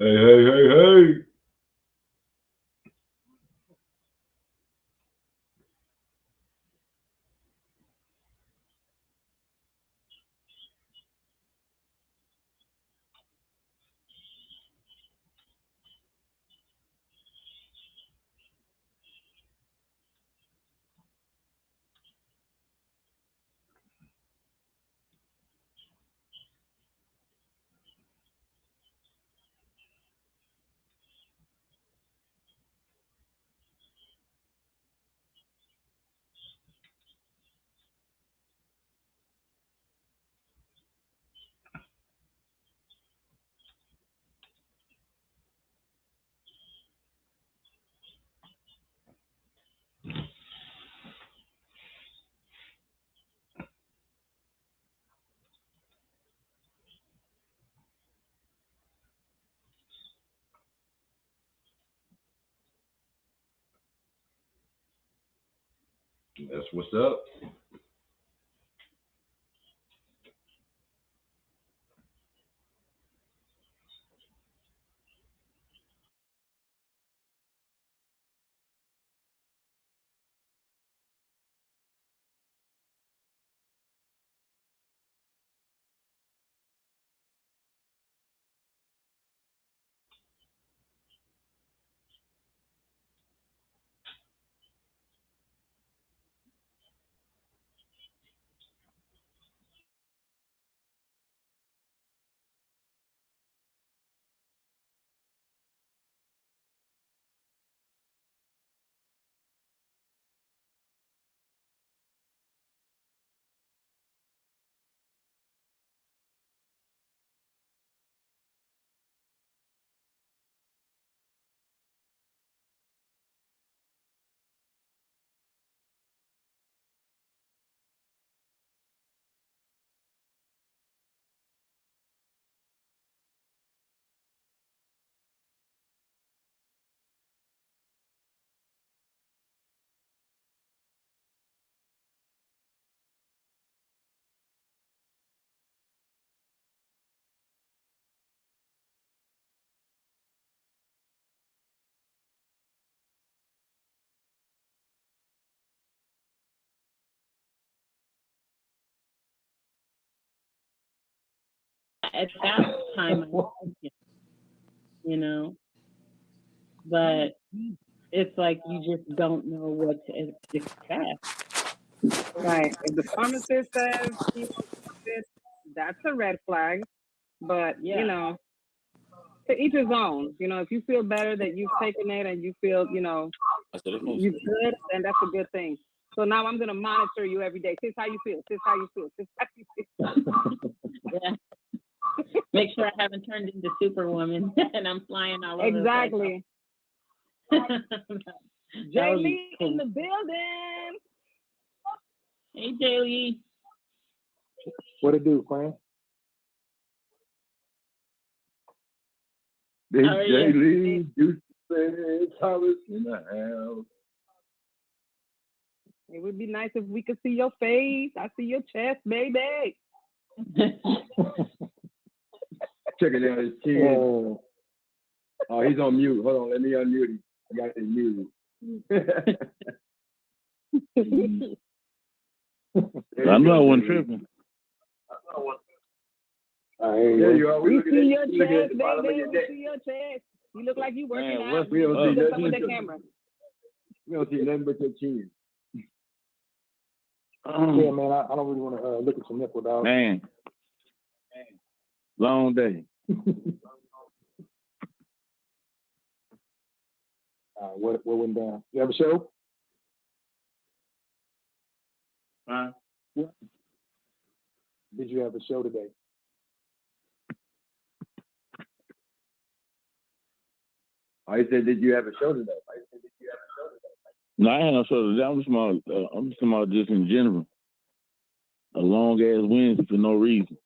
Hey, hey, hey, hey. That's what's up. At that time, I think, you know, but it's like you just don't know what to expect. Right. If the pharmacist says he wants this, that's a red flag. But, Yeah. to each his own. If you feel better that you've taken it and you feel, I said, it's you good, then that's a good thing. So now I'm gonna monitor you every day. Sis, how you feel? Sis, how you feel? Sis, how you Yeah. Make sure I haven't turned into Superwoman and I'm flying all over exactly. the place. Jay Lee cool. In the building. Hey, Jay Lee. What it do, friend? Big J Lee, you say Thomas in the house. It would be nice if we could see your face. I see your chest, baby. Checking out his chin. Oh, he's on mute. Hold on, let me unmute him. I got his music. I know I wasn't tripping. There you are. We see your chest, baby. We see your chest. You look like you working out. We don't see nothing with the camera. We don't see nothing but your chin. Yeah, man, I don't really want to look at your nipple, dog. Man. Long day. What went down? You have a show? Huh? Did you have a show today? I said, did you have a show today? No, I ain't no show today. I'm just talking about just in general. A long ass Wednesday for no reason.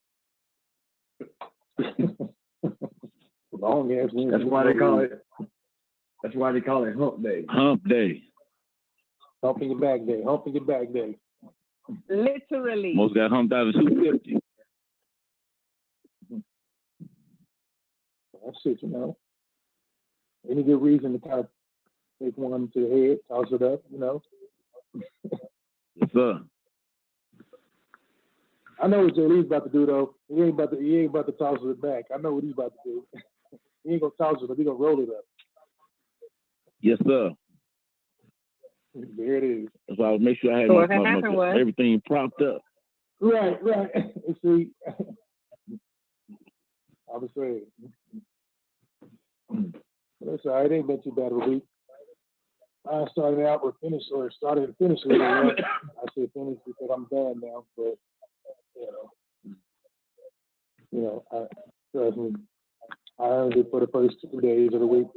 Long ass Wednesday. That's why they call it. That's why they call it Hump Day. Hump Day. Humping your back day. Humping your back day. Literally. Most got humped out of 250. That's it, you know. Any good reason to kind of take one to the head, toss it up, you know. Yes, sir. I know what Jay Lee's about to do though. He ain't about to toss it back. I know what he's about to do. He ain't gonna toss it up. He's gonna roll it up. Yes, sir. There it is. So I make sure I had So what happened was everything propped up. Right. You see, I was saying. That's all right. It ain't been too bad of a week. I started out with finish or started to finish with it. I say finish because I'm done now, but you know, trust me, I earned it for the first 2 days of the week.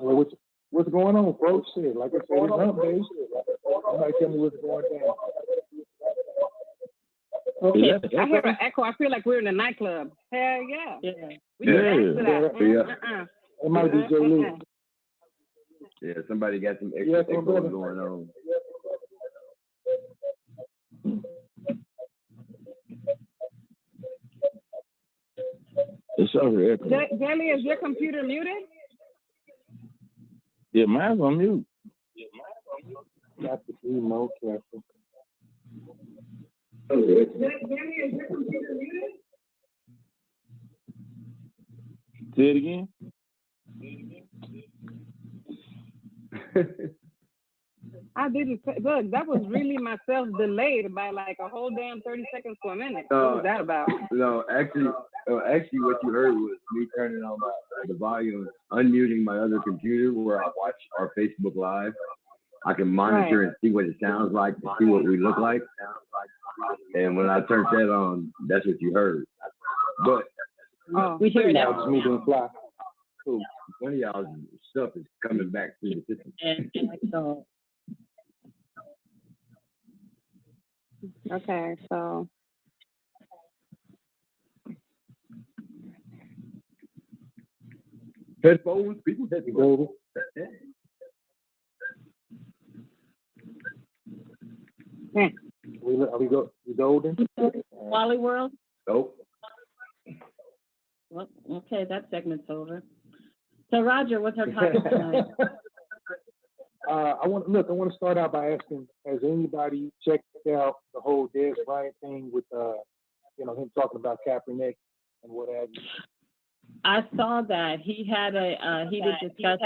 Well, what's going on, folks? Shit, like I said, it's hump day. Somebody tell me what's going down. okay. I hear an echo. I feel like we're in a nightclub. Hell yeah. We can dance to that. It might be Jay Lee. Yeah, somebody got some extra echo going on. It's over echo. Jelly, is your computer muted? Yeah, mine's on mute. Got to be more careful. Jelly, is your computer muted? Say it again. I didn't look. That was really myself delayed by like a whole damn 30 seconds to a minute. What was that about? No, actually, what you heard was me turning on the volume, unmuting my other computer where I watch our Facebook Live. I can monitor and see what it sounds like, to see what we look like. And when I turned that on, that's what you heard. But we hear that. Smooth and fly. Cool. One of y'all's stuff is coming back through the system. So, Okay, so Headphones, people headphones. We golden? Wally World? Nope. Well, okay, that segment's over. So, Roger, what's our topic tonight? I want to start out by asking, has anybody checked out the whole Des Bryant thing with him talking about Kaepernick and what have you? I saw that he had a heated discussion.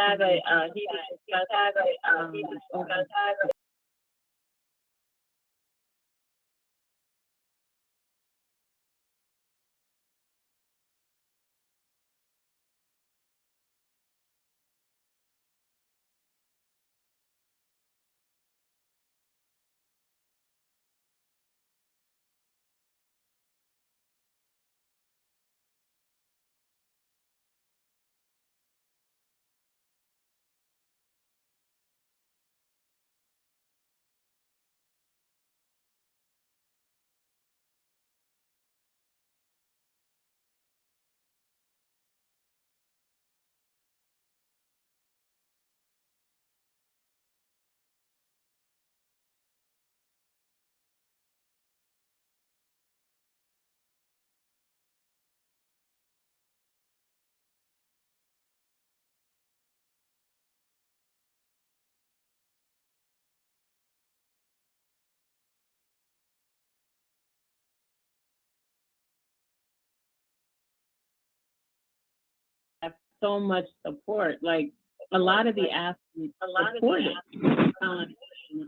So much support. Like a lot of the athletes supported.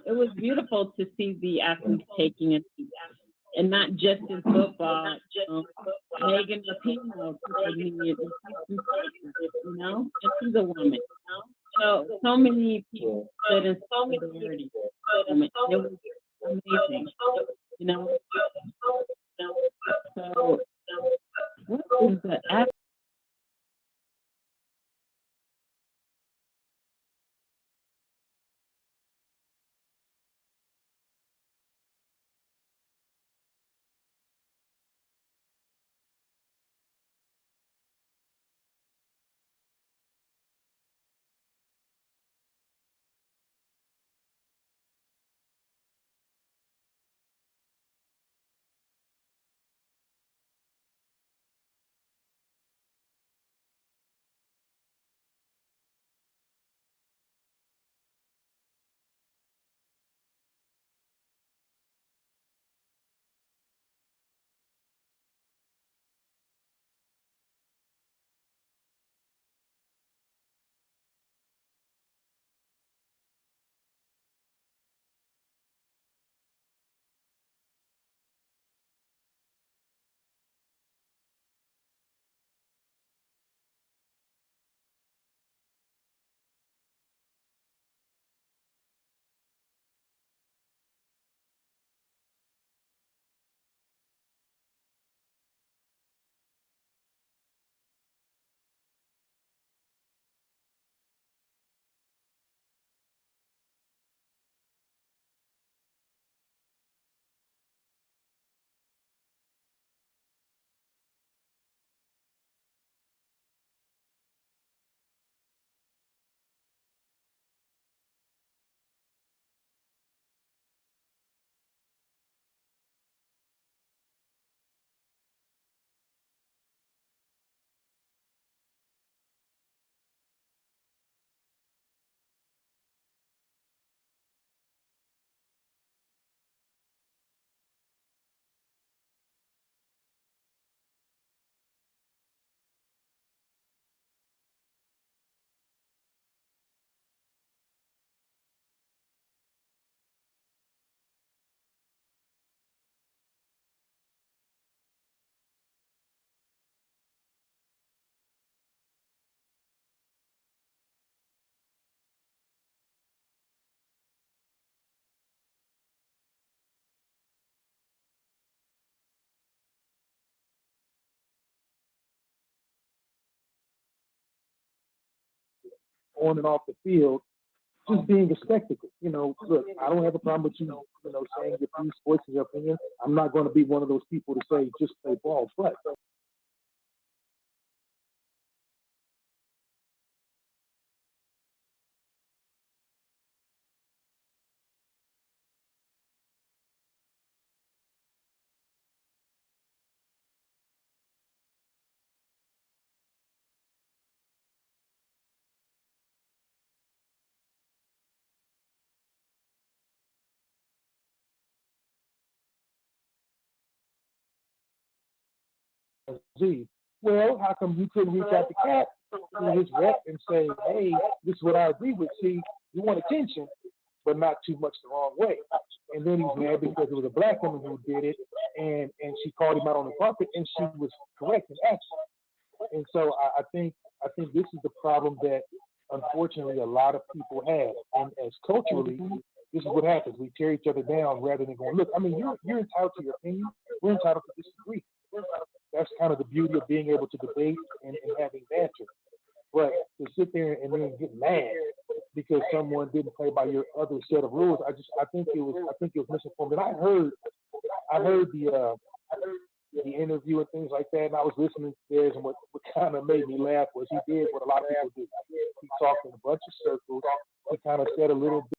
It was beautiful to see the athletes taking it, and not just in football. Megan Rapinoe, and she's a woman. So many people stood in solidarity. It was amazing, So, what is the on and off the field, just being a spectacle. Look, I don't have a problem with saying your piece, voicing your opinion. I'm not going to be one of those people to say just play ball, but gee, well, how come you couldn't reach out to Cap to his rep and say, hey, this is what I agree with. See, you want attention, but not too much the wrong way. And then he's mad because it was a black woman who did it, and she called him out on the carpet, and she was correct and accurate. And so I think this is the problem that unfortunately a lot of people have. And as culturally, this is what happens. We tear each other down rather than going, look, I mean, you're entitled to your opinion. We're entitled to disagree. That's kind of the beauty of being able to debate and having banter. But to sit there and then get mad because someone didn't play by your other set of rules, I think it was misinformed. And I heard the interview and things like that, and I was listening to theirs, and what kind of made me laugh was he did what a lot of people do. He talked in a bunch of circles. He kind of said a little bit.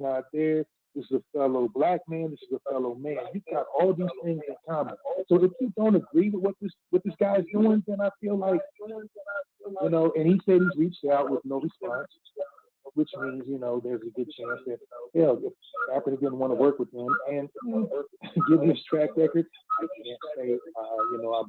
Out there. This is a fellow black man. This is a fellow man. You've got all these things in common. So if you don't agree with what this guy's doing, then I feel like, and he said he's reached out with no response, which means, there's a good chance that, hell, if Kaepernick didn't want to work with him, and given his track record, I can't say, I'm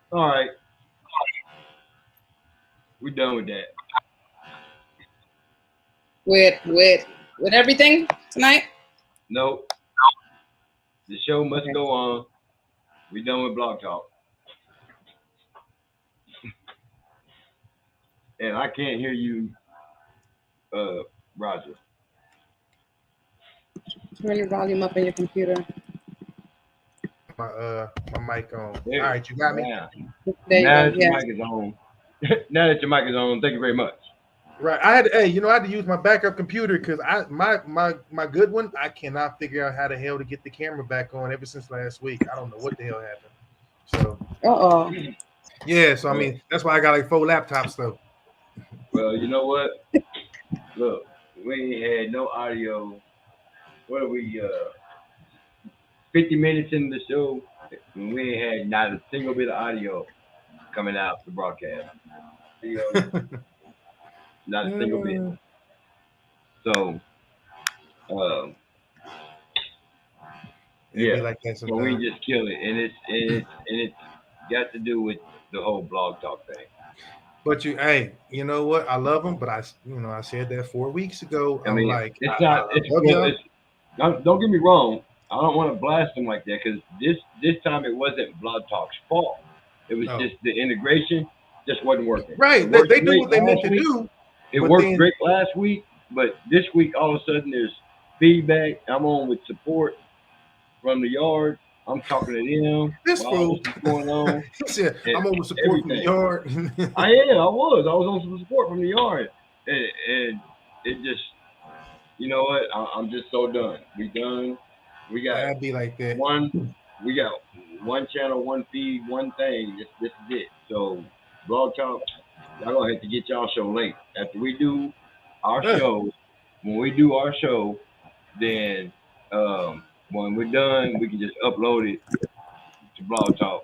All right, we done with that. With everything tonight? Nope. The show must Okay. go on. We done with Blog Talk. And I can't hear you, Roger. Turn your volume up on your computer. My mic on. There, All right, you got me. now, There you now go. that your Yeah. mic is on. Now that your mic is on, thank you very much. Right. I had to use my backup computer because my good one, I cannot figure out how the hell to get the camera back on ever since last week. I don't know what the hell happened. So Uh-oh. yeah, so I mean that's why I got like 4 laptops though. Well, you know what? Look, we ain't had no audio. What are we? 50 minutes into the show, and we ain't had not a single bit of audio coming out the broadcast. Not a single bit. So, um, It'd yeah. be like that So we sometimes. just kill it, and it's got to do with the whole blog talk thing. But you know what? I love them, but I said that 4 weeks ago. I I'm mean, like, it's I not. love y'all. Don't get me wrong. I don't want to blast them like that because this time it wasn't Blog Talk's fault. It was No. just the integration just wasn't working. Right. It worked They do great what they meant last to week. do. It but worked then- great last week, but this week all of a sudden there's feedback. I'm on with support from the yard. I'm talking to them. This while fool. this is going on. He said, and I'm over support from the everything. yard. I was on some support from the yard, and it just, you know what? I'm just so done. We done. We got I'd be like that. We got one channel, one feed, one thing. This is it. So, Blog Talk, y'all gonna have to get y'all show late after we do our show. When we do our show, then when we're done, we can just upload it to Blog Talk.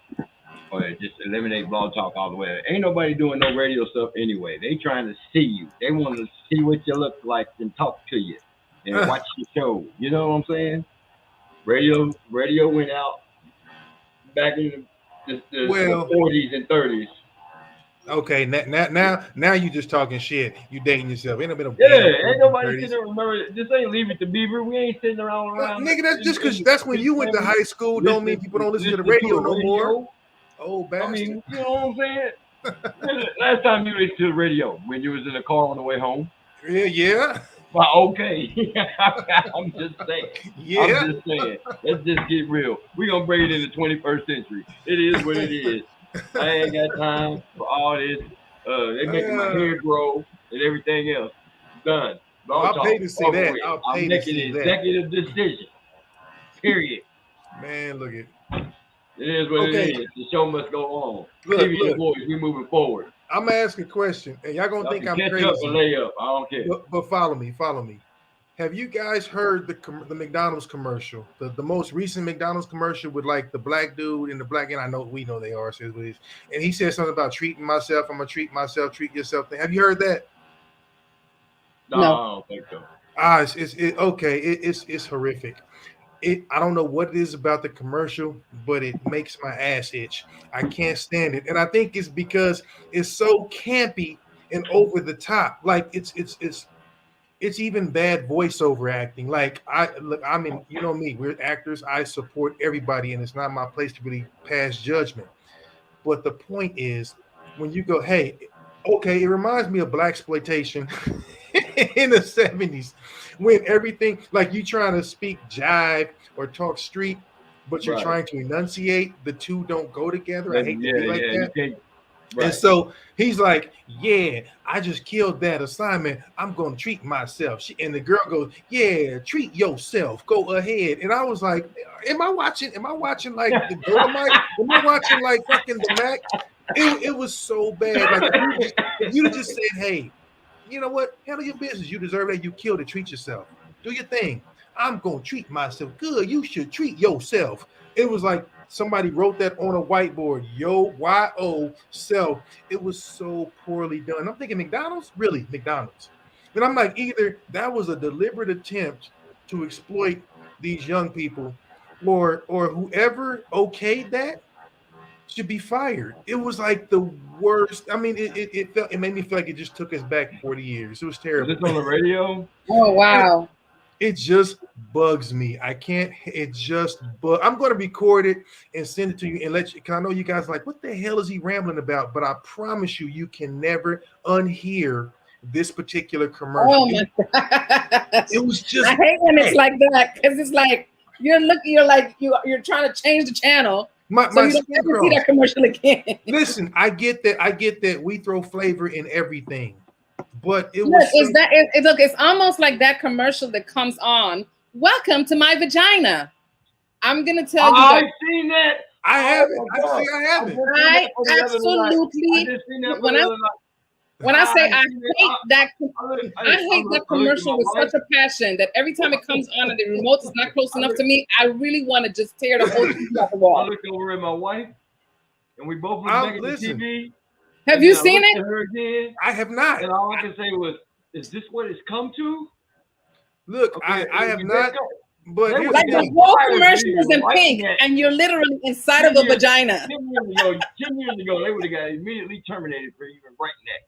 Or just eliminate Blog Talk all the way. Ain't nobody doing no radio stuff anyway. They trying to see you. They want to see what you look like and talk to you and watch your show. You know what I'm saying? Radio went out back in the 40s and 30s. Okay, now you just talking shit. You dating yourself. Ain't been ain't nobody sitting there. Remember, this ain't Leave It to Beaver. We ain't sitting around. Nigga, that's just because that's when you went to high school. Don't mean people don't listen to the radio no more. Oh, bastard. I mean, you know what I'm saying? Last time you listened to the radio when you was in the car on the way home. Yeah. Well, okay. I'm just saying. Yeah. I'm just saying. Let's just get real. We're going to bring it in the 21st century. It is what it is. I ain't got time for all this. They making my hair grow and everything else. Done. I'll pay to see that. I'm making an executive decision. Period. Man, look at it is what it is. The show must go on. Look, boys, we moving forward. I'm gonna ask a question, and y'all gonna think I'm catch crazy. Up or lay up. I don't care. But follow me. Have you guys heard the McDonald's commercial? The most recent McDonald's commercial with like the black dude and the black, and we know they are. Says what it is, and he said something about treating myself. I'm gonna treat myself. Treat yourself. Have you heard that? No, I don't think so. It's horrific. I don't know what it is about the commercial, but it makes my ass itch. I can't stand it, and I think it's because it's so campy and over the top. Like it's even bad voiceover acting. Like I'm in, you know me, we're actors. I support everybody, and it's not my place to really pass judgment. But the point is, when you go, hey, okay, it reminds me of blaxploitation in the 70s when everything, like you trying to speak jive or talk street, but you're trying to enunciate. The two don't go together. I hate to be like that. Right. And so he's like, yeah, I just killed that assignment. I'm going to treat myself. And the girl goes, yeah, treat yourself. Go ahead. And I was like, am I watching like the Dolomite? Am I watching like fucking the Mac? It was so bad. Like if you just said, hey, you know what? Handle your business. You deserve that. You killed it. Treat yourself. Do your thing. I'm going to treat myself. Good. You should treat yourself. It was like somebody wrote that on a whiteboard. YO self. It was so poorly done. I'm thinking McDonald's? Really? McDonald's. And I'm like, either that was a deliberate attempt to exploit these young people, or whoever okayed that should be fired. It was like the worst. I mean, it made me feel like it just took us back 40 years. It was Is terrible. this on the radio? Oh wow. It just bugs me. I can't. It just I'm going to record it and send it to you and let you. Cause I know you guys are like, what the hell is he rambling about? But I promise you, you can never unhear this particular commercial. Oh my gosh. It was just. I hate when it's like that because it's like you're trying to change the channel. My So you don't skin have to see crawls. that commercial again. Listen, I get that. I get that we throw flavor in everything, but it Look, was. look, it's almost like that commercial that comes on. Welcome to my vagina. I'm gonna tell you I've that seen that. I haven't. Oh my God. I haven't. I I absolutely just seen that when I say I hate that I hate that commercial with such a passion that every time it comes on and the remote is not close enough to me, I really want to just tear the whole TV off the I wall. looked over at my wife, and we both looked I'll back at the listen. TV. Have and you then I seen looked it? at her again, I have not. and all I could say was, "Is this what it's come to?" Look, Okay, I have let's not. go. But They here's would Like the the thing. whole I was commercial is in really pink, liking and you're literally inside of a vagina. 10 years ago, they would have got immediately terminated for even writing that.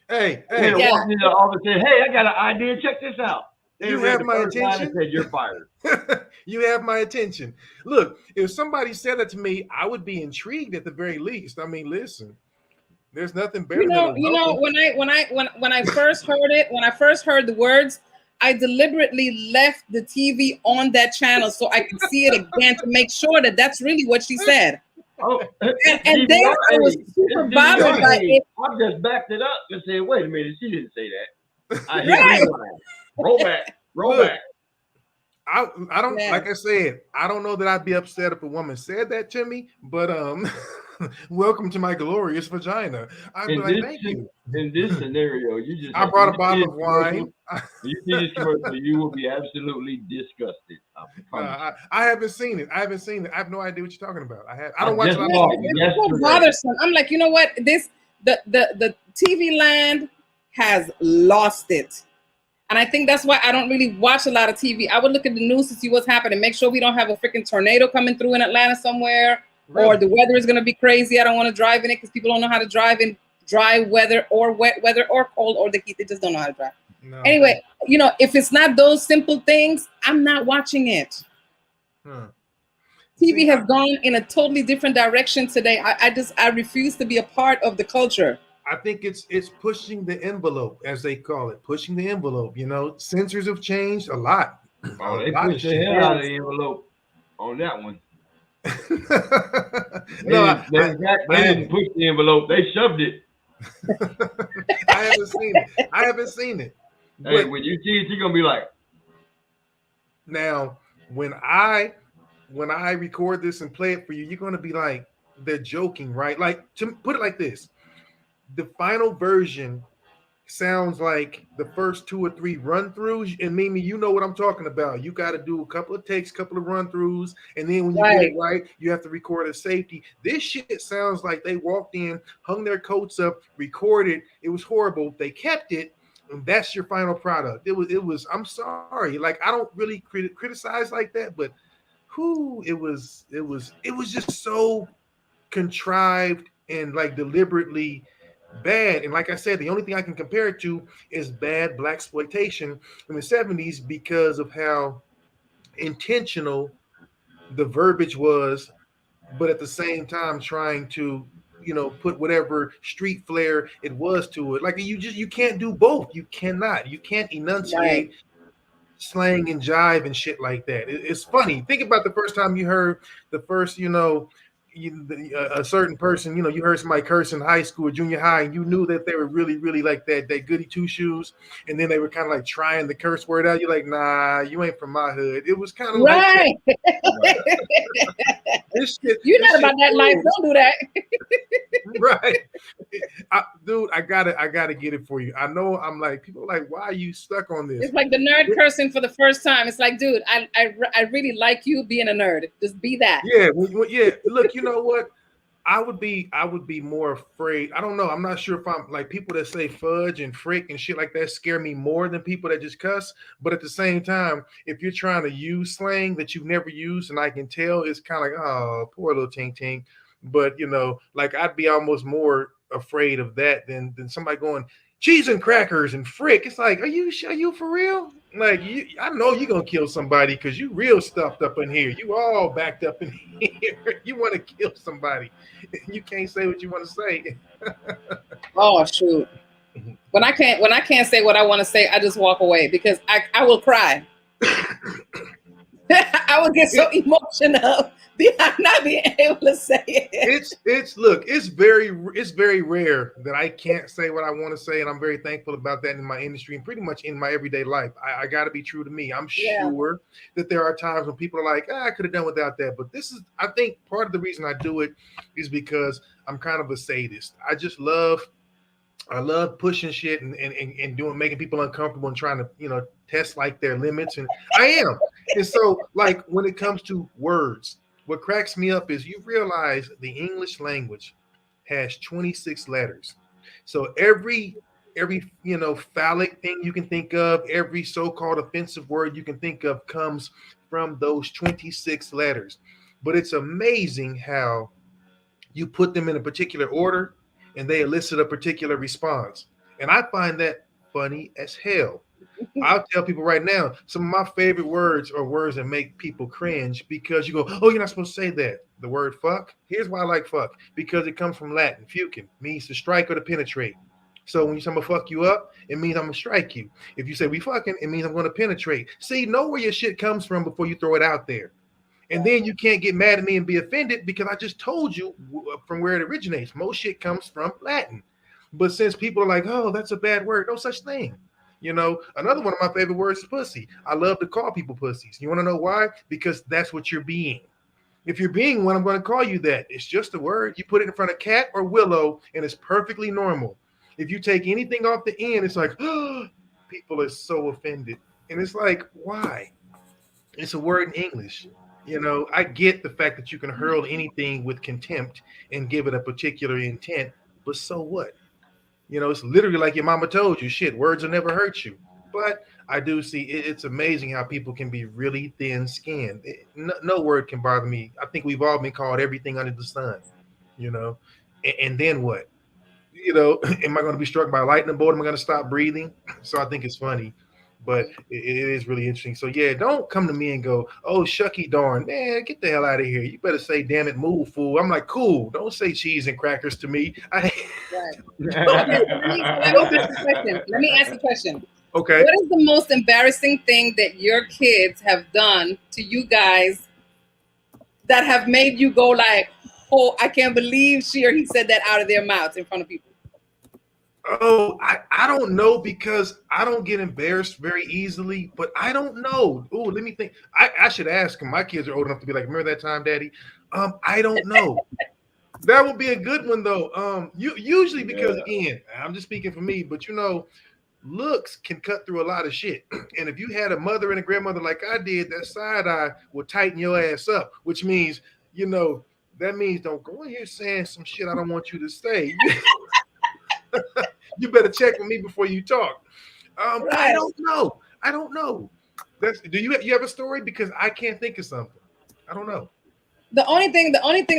Hey, They would have Yeah. walked into the office and said, "Hey, I got an idea. Check this out." They You read have the my first line and attention. said, "You're fired." You have my attention. Look, if somebody said that to me, I would be intrigued at the very least. I mean, listen, there's nothing better You know, than a welcome. when I first heard it, when I first heard the words, I deliberately left the TV on that channel so I could see it again to make sure that that's really what she said. Oh, And then I was super bothered by it. I just backed it up and said, "Wait a minute, she didn't say that." I hit Right. rewind. Roll back, roll Look, back. I don't Yeah. like I said, I don't know that I'd be upset if a woman said that to me, but welcome to my glorious vagina. I'd be like, thank you. In this scenario, you just I brought a bottle of wine. You see this commercial, you will be absolutely disgusted. I promise. I haven't seen it. I haven't seen it. I have no idea what you're talking about. I I don't watch just a lot saw of it. TV. It's so bothersome. I'm like, you know what? The TV land has lost it. And I think that's why I don't really watch a lot of TV. I would look at the news to see what's happening, make sure we don't have a freaking tornado coming through in Atlanta somewhere, or the weather is going to be crazy. I don't want to drive in it because people don't know how to drive in dry weather or wet weather or cold or the heat. They just don't know how to drive. No. Anyway, you know, if it's not those simple things, I'm not watching it. TV has gone in a totally different direction today. I refuse to be a part of the culture. I think it's pushing the envelope, as they call it, pushing the envelope. You know, censors have changed a lot. Oh, they A lot of pushed the shit. hell out of the envelope on that one. No, They didn't push the envelope; they shoved it. I haven't seen it. I haven't seen it. Hey, But when you see it, you're gonna be like, now, when I record this and play it for you, you're gonna be like, they're joking, right? Like, to put it like this, the final version sounds like the first 2 or 3 run-throughs, and Mimi, you know what I'm talking about. You got to do a couple of takes, couple of run-throughs, and then when you get it right, you have to record a safety. This shit sounds like they walked in, hung their coats up, recorded. It was horrible. They kept it, and that's your final product. It was. I'm sorry, like I don't really criticize like that, but it was just so contrived and like deliberately bad. And like I said, the only thing I can compare it to is bad blaxploitation in the 70s because of how intentional the verbiage was, but at the same time trying to, you know, put whatever street flair it was to it. Like you can't do both. You can't enunciate slang and jive and shit like that. It's funny. Think about the first time you heard the first, you know, a certain person, you know, you heard somebody curse in high school or junior high, and you knew that they were really, really like that goody two shoes, and then they were kind of like trying the curse word out. You're like, nah, you ain't from my hood. It was kind of right. Like this shit. You're not about that life. Don't do that. Right, dude. I gotta get it for you. I know. I'm like, people are like, why are you stuck on this? It's like the nerd cursing for the first time. It's like, dude, I really like you being a nerd. Just be that. Yeah, yeah. Look, you know what? I would be more afraid. I don't know. I'm not sure if I'm like people that say fudge and frick and shit like that scare me more than people that just cuss. But at the same time, if you're trying to use slang that you've never used, and I can tell, it's kind of like, oh, poor little tink tink. But you know, like I'd be almost more afraid of that than somebody going cheese and crackers and frick. It's like, are you for real? Like I know you're gonna kill somebody because you real stuffed up in here. You all backed up in here. You want to kill somebody. You can't say what you want to say. Oh shoot. When I can't say what I want to say, I just walk away because I will cry. I would get so emotional behind not being able to say it. It's very rare that I can't say what I want to say, and I'm very thankful about that in my industry and pretty much in my everyday life. I got to be true to me. I'm sure that there are times when people are like, I could have done without that, but I think part of the reason I do it is because I'm kind of a sadist. I love pushing shit and making people uncomfortable and trying to, you know, test like their limits. And I am. And so like when it comes to words, what cracks me up is you realize the English language has 26 letters. So every, you know, phallic thing you can think of, every so-called offensive word you can think of comes from those 26 letters. But it's amazing how you put them in a particular order and they elicit a particular response. And I find that funny as hell. I'll tell people right now, some of my favorite words are words that make people cringe because you go, oh, you're not supposed to say that. The word fuck. Here's why I like fuck. Because it comes from Latin. Fucking means to strike or to penetrate. So when I'm gonna fuck you up, it means I'm gonna strike you. If you say we fucking, it means I'm gonna penetrate. See, know where your shit comes from before you throw it out there. And then you can't get mad at me and be offended because I just told you from where it originates. Most shit comes from Latin. But since people are like, oh, that's a bad word, no such thing. You know, another one of my favorite words is pussy. I love to call people pussies. You want to know why? Because that's what you're being. If you're being one, I'm going to call you that. It's just a word. You put it in front of cat or willow, and it's perfectly normal. If you take anything off the end, it's like, oh, people are so offended. And it's like, why? It's a word in English. You know, I get the fact that you can hurl anything with contempt and give it a particular intent, but so what? You know, it's literally like your mama told you, shit, words will never hurt you. But I do see it's amazing how people can be really thin-skinned. No word can bother me. I think we've all been called everything under the sun, you know. And then what? You know, am I going to be struck by a lightning bolt? Am I going to stop breathing? So I think it's funny. But it is really interesting. So, yeah, don't come to me and go, oh, shucky darn. Man, get the hell out of here. You better say, damn it, move, fool. I'm like, cool. Don't say cheese and crackers to me. Let me ask you a question. Okay. What is the most embarrassing thing that your kids have done to you guys that have made you go like, oh, I can't believe she or he said that out of their mouths in front of people? Oh, I don't know because I don't get embarrassed very easily, but I don't know. Oh, let me think. I should ask them. My kids are old enough to be like, remember that time, Daddy? I don't know. That would be a good one though. Usually because again, I'm just speaking for me, but you know, looks can cut through a lot of shit. And if you had a mother and a grandmother like I did, that side eye will tighten your ass up, which means, you know, that means don't go in here saying some shit I don't want you to say. You better check with me before you talk. Right. I don't know. Do you have a story? Because I can't think of something. I don't know. The only thing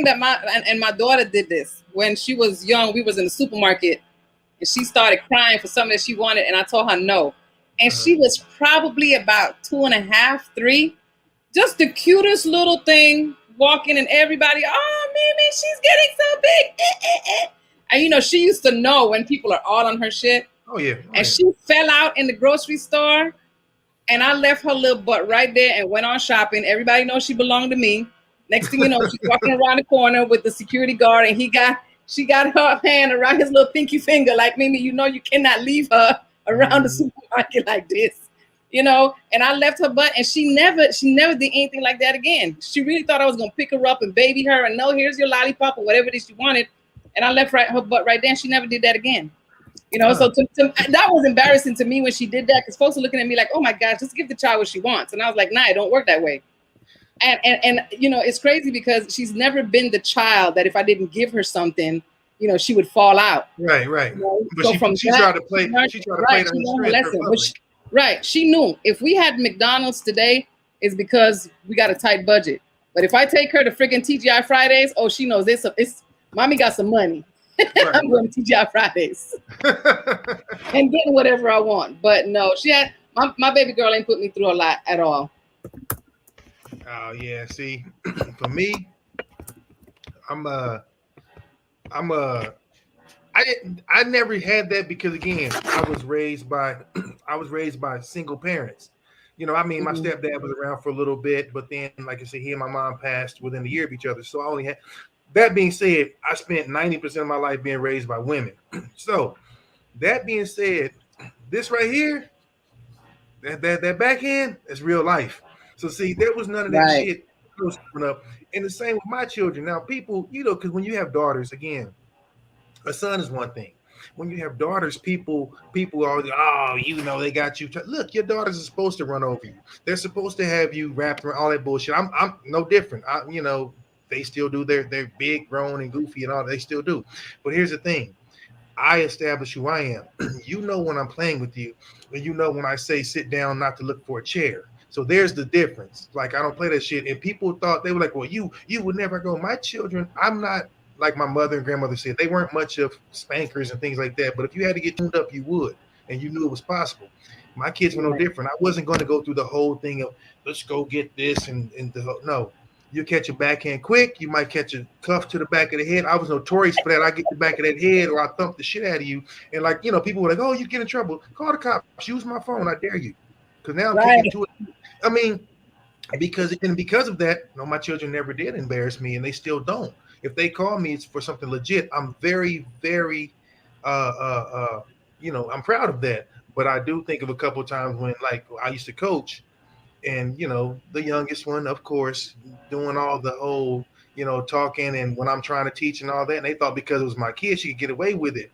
that my daughter did this when she was young. We was in the supermarket and she started crying for something that she wanted, and I told her no. And she was probably about 2.5, 3, just the cutest little thing, walking, and everybody, oh, Mimi, she's getting so big. And you know, she used to know when people are all on her shit. Oh yeah. She fell out in the grocery store, and I left her little butt right there and went on shopping. Everybody knows she belonged to me. Next thing you know, she's walking around the corner with the security guard, and she got her hand around his little pinky finger, like, Mimi, you know you cannot leave her around the supermarket like this. You know, and I left her butt, and she never did anything like that again. She really thought I was gonna pick her up and baby her and no, here's your lollipop or whatever it is she wanted. And I left her butt right there, and she never did that again. You know, so that was embarrassing to me when she did that, because folks were looking at me like, oh my gosh, just give the child what she wants. And I was like, nah, it don't work that way. And you know, it's crazy because she's never been the child that if I didn't give her something, you know, she would fall out. Right. You know? But so she tried to play. She tried to play her lesson. But she knew if we had McDonald's today, it's because we got a tight budget. But if I take her to freaking TGI Fridays, oh, she knows it's mommy got some money. Right. I'm going to TGI Fridays and getting whatever I want. But no, she had my baby girl ain't put me through a lot at all. Oh yeah, see, for me, I never had that because again, I was raised by single parents. You know, I mean, my stepdad was around for a little bit, but then, like I said, he and my mom passed within a year of each other. So I only had. That being said, I spent 90% of my life being raised by women. So that being said, this right here, that backhand is real life. So see, there was none of that shit growing up. And the same with my children. Now, people, you know, because when you have daughters, again, a son is one thing. When you have daughters, people are, oh, you know, they got you. Look, your daughters are supposed to run over you. They're supposed to have you wrapped around all that bullshit. I'm no different. You know, they still do. They're big, grown, and goofy, and all. They still do. But here's the thing: I establish who I am. You know when I'm playing with you, and you know when I say sit down, not to look for a chair. So there's the difference. Like I don't play that shit. And people thought they were like, well, you would never go. My children, I'm not. Like my mother and grandmother said, they weren't much of spankers and things like that. But if you had to get tuned up, you would, and you knew it was possible. My kids were no different. I wasn't going to go through the whole thing of let's go get this and no. You catch a backhand quick, you might catch a cuff to the back of the head. I was notorious for that. I get the back of that head or I thump the shit out of you. And like, you know, people were like, oh, you get in trouble. Call the cops. Use my phone. I dare you. Because now I'm getting to it. I mean, because of that, you know, my children never did embarrass me and they still don't. If they call me, it's for something legit. I'm very, very, you know, I'm proud of that. But I do think of a couple of times when, like, I used to coach, and you know, the youngest one, of course, doing all the whole, you know, talking, and when I'm trying to teach and all that, and they thought because it was my kid, she could get away with it.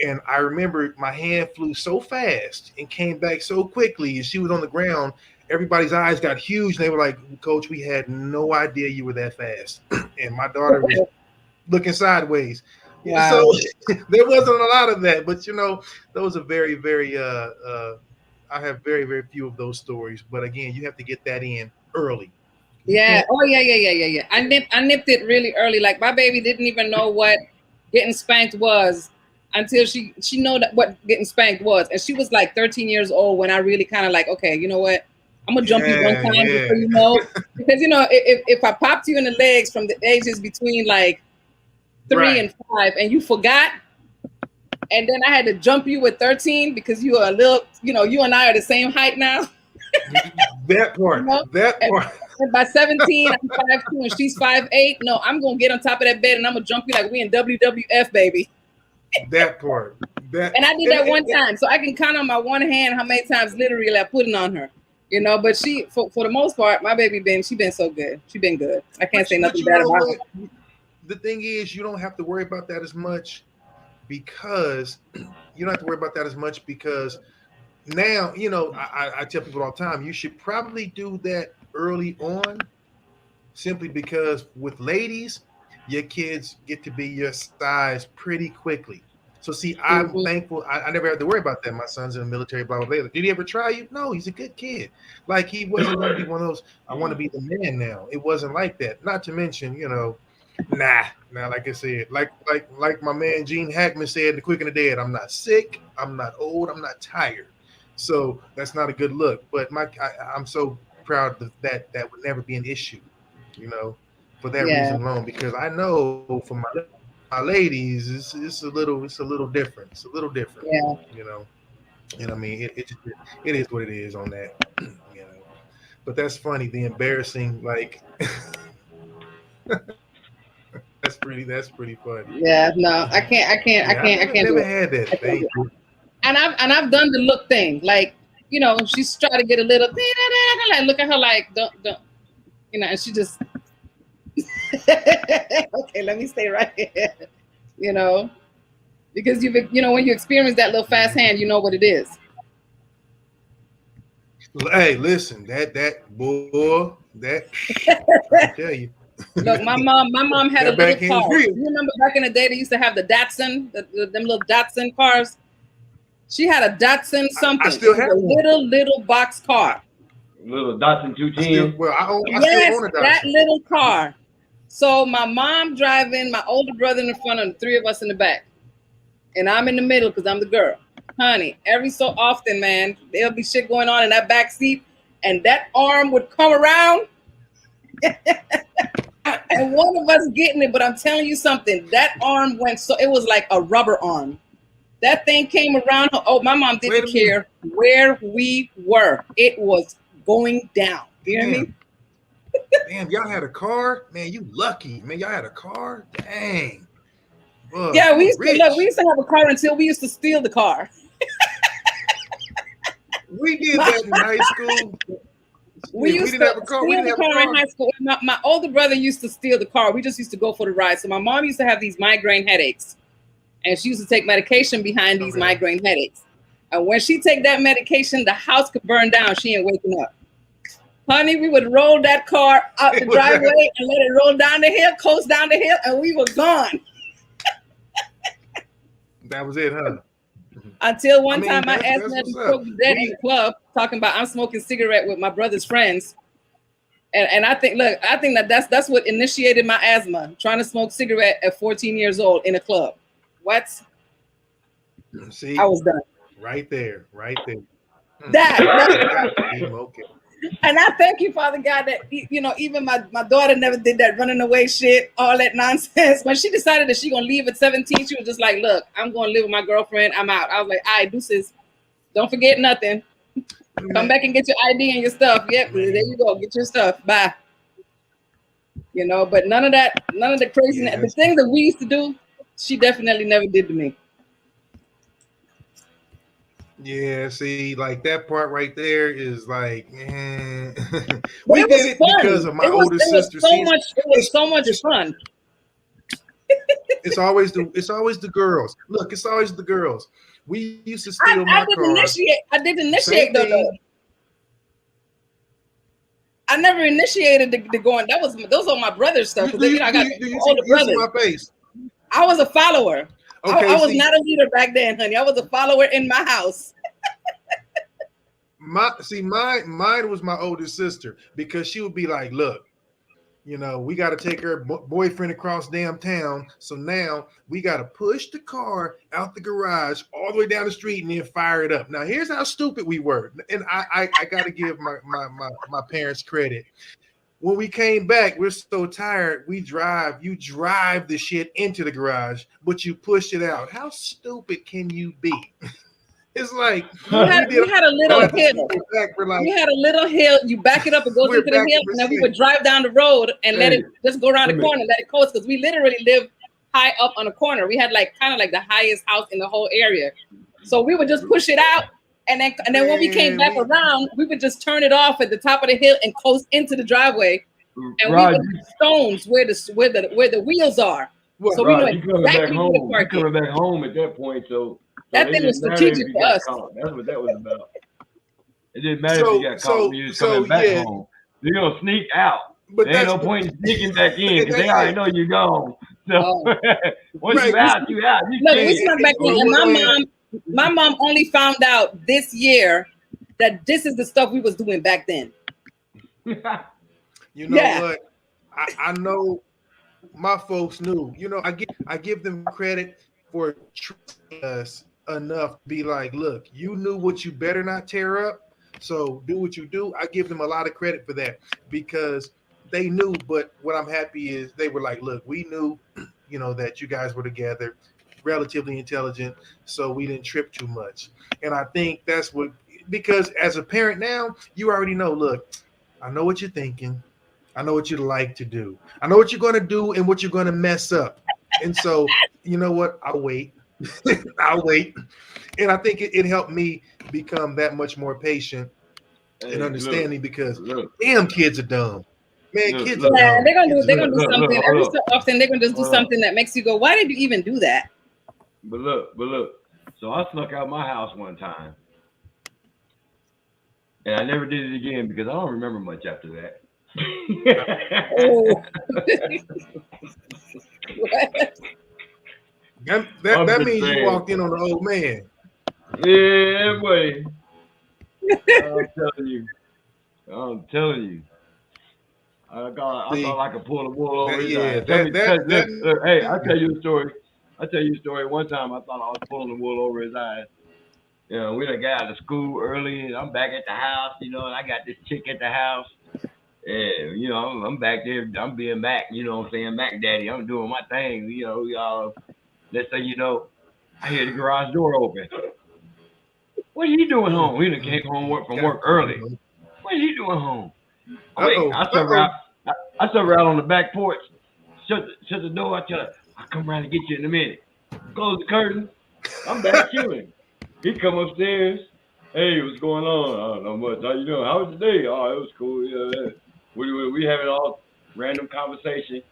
And I remember my hand flew so fast and came back so quickly, and she was on the ground. Everybody's eyes got huge, and they were like, "Coach, we had no idea you were that fast." And my daughter was looking sideways. Wow. So there wasn't a lot of that, but you know, those are very, very. I have very, very few of those stories. But again, you have to get that in early. Yeah. Oh yeah. I nipped it really early. Like my baby didn't even know what getting spanked was until she know that what getting spanked was, and she was like 13 years old when I really kind of like, okay, you know what? I'm gonna jump you one time before you know, because you know if I popped you in the legs from the ages between like 3 and 5 and you forgot, and then I had to jump you with 13 because you are a little, you know, you and I are the same height now. That part. You know? That part. And by 17, I'm 5'2" and she's 5'8". No, I'm gonna get on top of that bed and I'm gonna jump you like we in WWF, baby. That part. And I did that one time, so I can count on my one hand how many times literally I put it on her. You know, but she, for the most part, my baby she been so good. She been good. I can't say nothing bad about her. The thing is, you don't have to worry about that as much because now, you know, I tell people all the time, you should probably do that early on, simply because with ladies, your kids get to be your size pretty quickly. So see, I'm thankful. I never had to worry about that. My son's in the military, blah, blah, blah. Did he ever try you? No, he's a good kid. Like he wasn't going to be one of those, I want to be the man now. It wasn't like that. Not to mention, you know, nah, like I said, like my man Gene Hackman said, The Quick and the Dead, I'm not sick, I'm not old, I'm not tired. So that's not a good look. But I'm so proud that would never be an issue, you know, for that reason alone, because I know for my ladies, it's a little different. It's a little different, you know. And I mean, it is what it is on that, you know. But that's funny. The embarrassing, like, that's pretty funny. Yeah, no, I can't. I never had that. Thank you. And I've done the look thing, like, you know, she's trying to get a little, like, look at her, like, don't, you know, and she just. Okay, let me stay right here. You know, because you know when you experience that little fast hand, you know what it is. Hey, listen, that boy, I tell you. Look, my mom had a little car. You remember back in the day they used to have the Datsun, them little Datsun cars. She had a Datsun something. I still have a little box car. Little Datsun 210. I Yes, still own a that Datsun. little car. So my mom driving, my older brother in the front, and the three of us in the back. And I'm in the middle because I'm the girl. Honey, every so often, man, there'll be shit going on in that back seat, and that arm would come around, and one of us getting it. But I'm telling you something, that arm went so it was like a rubber arm. That thing came around. Oh, my mom didn't care where we were. It was going down. You hear me? Damn, y'all had a car? Man, you lucky. Man, y'all had a car? Dang. Look, Yeah, we used to have a car until we used to steal the car. We did that in high school. We didn't have a car. We didn't have a car in high school. My older brother used to steal the car. We just used to go for the ride. So my mom used to have these migraine headaches, and she used to take medication behind these migraine headaches. And when she take that medication, the house could burn down. She ain't waking up. Honey, we would roll that car out the driveway and let it roll down the hill, coast down the hill, and we were gone. That was it, huh? Until one time my ass had to smoke dead in the club, talking about I'm smoking cigarette with my brother's friends. And I think that's what initiated my asthma, trying to smoke cigarette at 14 years old in a club. What? See, I was done. Right there. Okay. And I thank you, Father God, that even my daughter never did that running away shit, all that nonsense. When she decided that she gonna leave at 17, she was just like, "Look, I'm gonna live with my girlfriend. I'm out." I was like, "All right, deuces. Don't forget nothing. Come back and get your ID and your stuff. Yep, there you go. Get your stuff. Bye." But none of the craziness. The thing that we used to do, she definitely never did to me. Yeah, see, like that part right there is like, we did it fun. because of my older sister. It was so much fun. It's always the girls. Look, it's always the girls. We used to steal my car. I didn't initiate though. I never initiated the going. Those are my brother's stuff. I got older brothers. My face. I was a follower. Okay, I was not a leader back then, honey. I was a follower in my house. Mine was my older sister, because she would be like, "Look, we got to take her boyfriend across damn town. So now we got to push the car out the garage all the way down the street and then fire it up." Now here's how stupid we were, and I got to give my parents credit. When we came back, we're so tired. You drive the shit into the garage, but you push it out. How stupid can you be? It's like we had a little hill. We had a little hill. You back it up and go into the hill, and then we would drive down the road and let it just go around the corner, let it coast, because we literally lived high up on a corner. We had kind of like the highest house in the whole area. So we would just push it out. And then when we came back around, we would just turn it off at the top of the hill and coast into the driveway. And we would put stones where the wheels are. Well, so Rod, we know exactly where to park. You're coming back home at that point, so that thing was strategic for us. That's what that was about. It didn't matter if you got caught when you was coming back home. You're gonna sneak out. There ain't no point in sneaking back in because they already know you're gone. So once you out, you out. Look, we snuck back in, and my mom only found out this year that this is the stuff we was doing back then. You know what? I know my folks knew. I give them credit for trusting us enough to be like, "Look, you knew what you better not tear up, so do what you do." I give them a lot of credit for that, because they knew. But what I'm happy is they were like, "Look, we knew, that you guys were together, relatively intelligent, so we didn't trip too much." And I think that's what, because as a parent now, you already know, look, I know what you're thinking. I know what you like to do. I know what you're going to do and what you're going to mess up. And so, you know what? I'll wait. I'll wait. And I think it helped me become that much more patient and understanding, because damn, kids are dumb. Man, kids are dumb. They're gonna do something. Every so often they're gonna just do something that makes you go, "Why did you even do that?" But look. So I snuck out my house one time, and I never did it again because I don't remember much after that. That means you walked in on the old man. Yeah, boy. I'm telling you. I'm telling you. I thought I could pull the wool over his yeah, eyes. Look, hey, I'll that tell you a story. I'll tell you a story. One time I thought I was pulling the wool over his eyes. You know, we done got out of school early and I'm back at the house, you know, and I got this chick at the house. And, you know, I'm back there, I'm being Mac, you know what I'm saying, Mac Daddy. I'm doing my thing, you know, y'all. Next thing you know, I hear the garage door open. What are you doing home? We done came home from work early. What are you doing home? I sit around on the back porch, shut the door. I tell her, I'll come around and get you in a minute. Close the curtain. I'm back chilling. He come upstairs. Hey, what's going on? I don't know much. How you doing? How was the day? Oh, it was cool. Yeah. We having all random conversation,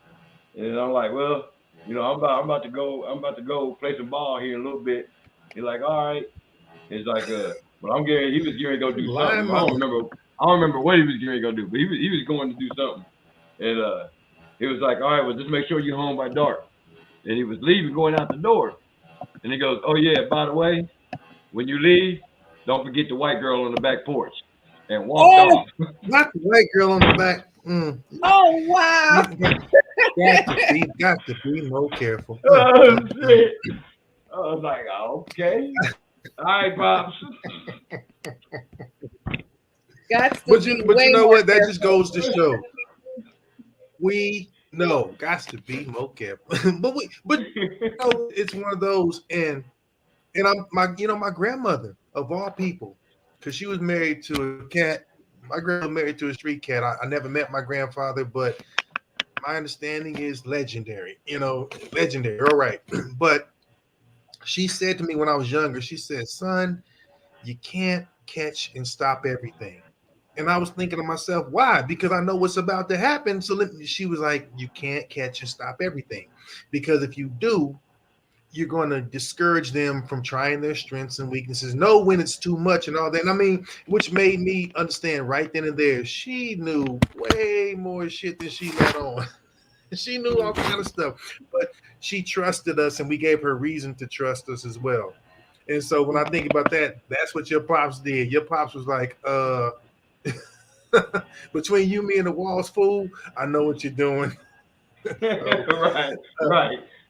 and I'm like, well, you know, I'm about to go play some ball here in a little bit. He's like, all right. It's like, but he was getting ready to go do something. I don't remember what he was getting ready to go do, but he was going to do something. And he was like, all right, well, just make sure you're home by dark. And he was leaving, going out the door. And he goes, oh, yeah, by the way, when you leave, don't forget the white girl on the back porch. And walked off. Not the white girl on the back. Mm. Oh, wow. Got to be more careful. Oh, shit. I was like, okay. All right, Pops. But you know what? That just goes to show. We know, got to be more careful. but you know, it's one of those, and my grandmother of all people, because she was married to a cat. My grandmother married to a street cat. I never met my grandfather, but my understanding is legendary. You know, legendary. All right, but she said to me when I was younger, she said, son, you can't catch and stop everything. And I was thinking to myself, why? Because I know what's about to happen. So she was like, you can't catch and stop everything. Because if you do, you're going to discourage them from trying their strengths and weaknesses. Know when it's too much and all that. And I mean, which made me understand right then and there, she knew way more shit than she let on. She knew all kind of stuff, but she trusted us and we gave her reason to trust us as well. And so when I think about that, that's what your pops did. Your pops was like, between you, me, and the walls, fool, I know what you're doing. Right.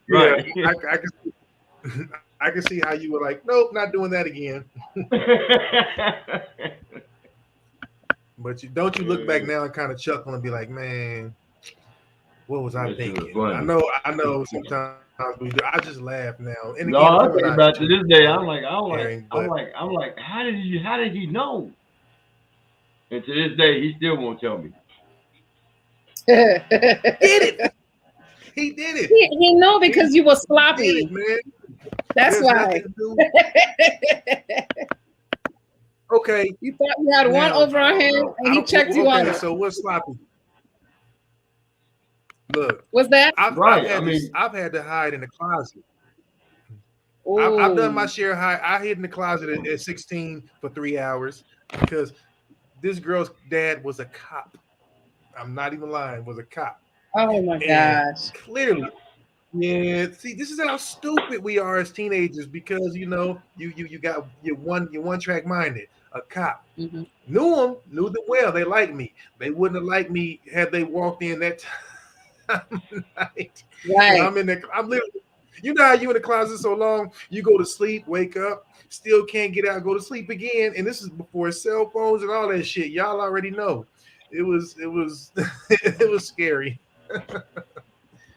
Yeah, I can see how you were like, nope, not doing that again. But don't you look back now and kind of chuckle and be like, man, what was I thinking? I know sometimes we do. I just laugh now. And no, I think about to this day. I'm like, how did he know? And to this day, he still won't tell me. Did it. He did it. He know because you were sloppy. It, man. That's why. Okay. You thought you had one over on him, and he checked you on it. So what's sloppy? Look. What's that? I've had to hide in the closet. I've done my share of hide. I hid in the closet at 16 for 3 hours because this girl's dad was a cop. I'm not even lying, was a cop. Oh my gosh. Clearly. Yeah, see, this is how stupid we are as teenagers because you know, you got you're one track minded. A cop. Mm-hmm. Knew them well. They liked me. They wouldn't have liked me had they walked in that time of night. Right. I'm literally, you know how you in the closet so long, you go to sleep, wake up, still can't get out, go to sleep again. And this is before cell phones and all that shit. Y'all already know. It was it was scary.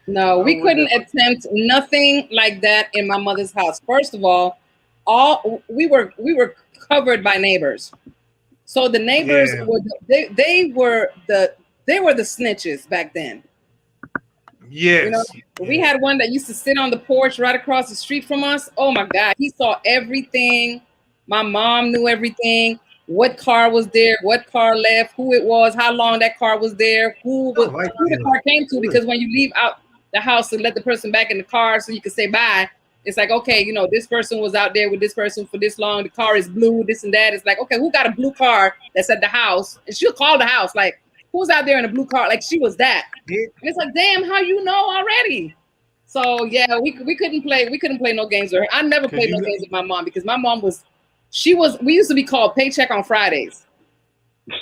No, we couldn't attempt nothing like that in my mother's house. First of all, we were covered by neighbors. So the neighbors were they were the snitches back then. Yes. You know, we had one that used to sit on the porch right across the street from us. Oh my God, he saw everything. My mom knew everything. What car was there, what car left, who it was, how long that car was there, who the car came to, because when you leave out the house and let the person back in the car so you can say bye, it's like, okay, you know, this person was out there with this person for this long, the car is blue, this and that. It's like, okay, who got a blue car that's at the house? And she'll call the house, like, who's out there in a blue car? Like, she was that. And it's like, damn, how you know already? So yeah, we couldn't play no games with her. I never played no games with my mom because my mom we used to be called paycheck on Fridays.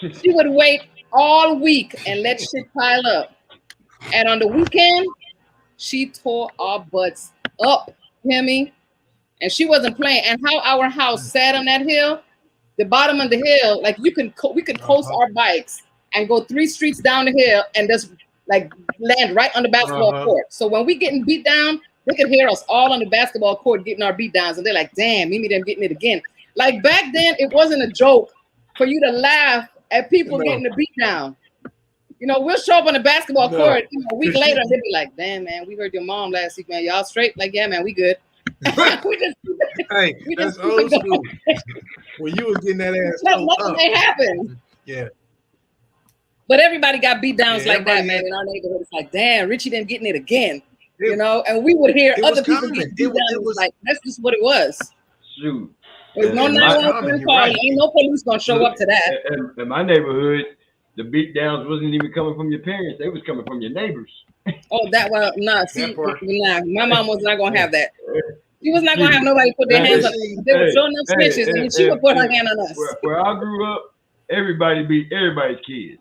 She would wait all week and let shit pile up. And on the weekend, she tore our butts up, hear me? And she wasn't playing. And how our house sat on that hill, the bottom of the hill, like we could coast our bikes and go 3 streets down the hill and just like land right on the basketball court. So when we getting beat down, they could hear us all on the basketball court getting our beat downs. And they're like, damn, Mimi them getting it again. Like back then, it wasn't a joke for you to laugh at people getting the beat down. You know, we'll show up on the basketball court, you know, a week later, and they'll be like, damn, man, we heard your mom last week, man. Y'all straight? Like, yeah, man, we good. Hey, that's old school. When you was getting that ass, nothing may happen. Yeah. But everybody got beat downs like that, man. In our neighborhood, it's like, damn, Richie didn't getting it again. You know, and we would hear other people get beat down. It was like, that's just what it was. Shoot. There's no 911 call. Ain't no police gonna show up to that. In my neighborhood, the beat downs wasn't even coming from your parents; they was coming from your neighbors. Oh, that well, nah. See, nah. My mom was not gonna have that. She was not gonna have nobody put their hands on. They were showing up snitches, and she would put her hand on us. Where I grew up, everybody beat everybody's kids.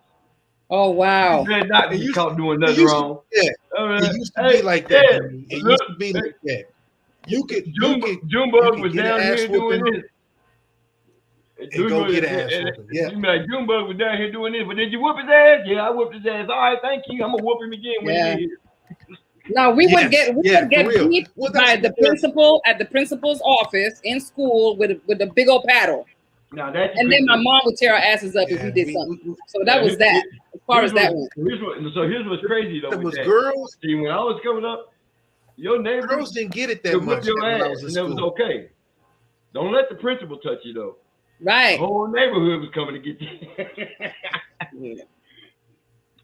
Oh wow! You better not be caught doing nothing wrong. Yeah, it used to be like that. It used to be like that. Junebug was down here doing this. And go get an ass whooping. Yeah. You be like, Junebug was down here doing this, but did you whoop his ass? Yeah, I whooped his ass. All right, thank you. I'm gonna whoop him again when he here. No, we would get beat by the principal at the principal's office in school with a big old paddle. Now that's and then my mom would tear our asses up if we did something. So that was that. As far as that went. Here's what's crazy though. It was girls. See, when I was coming up, your neighbors girls didn't get it that much. Your ass, and it was okay. Don't let the principal touch you though. Right. The whole neighborhood was coming to get you.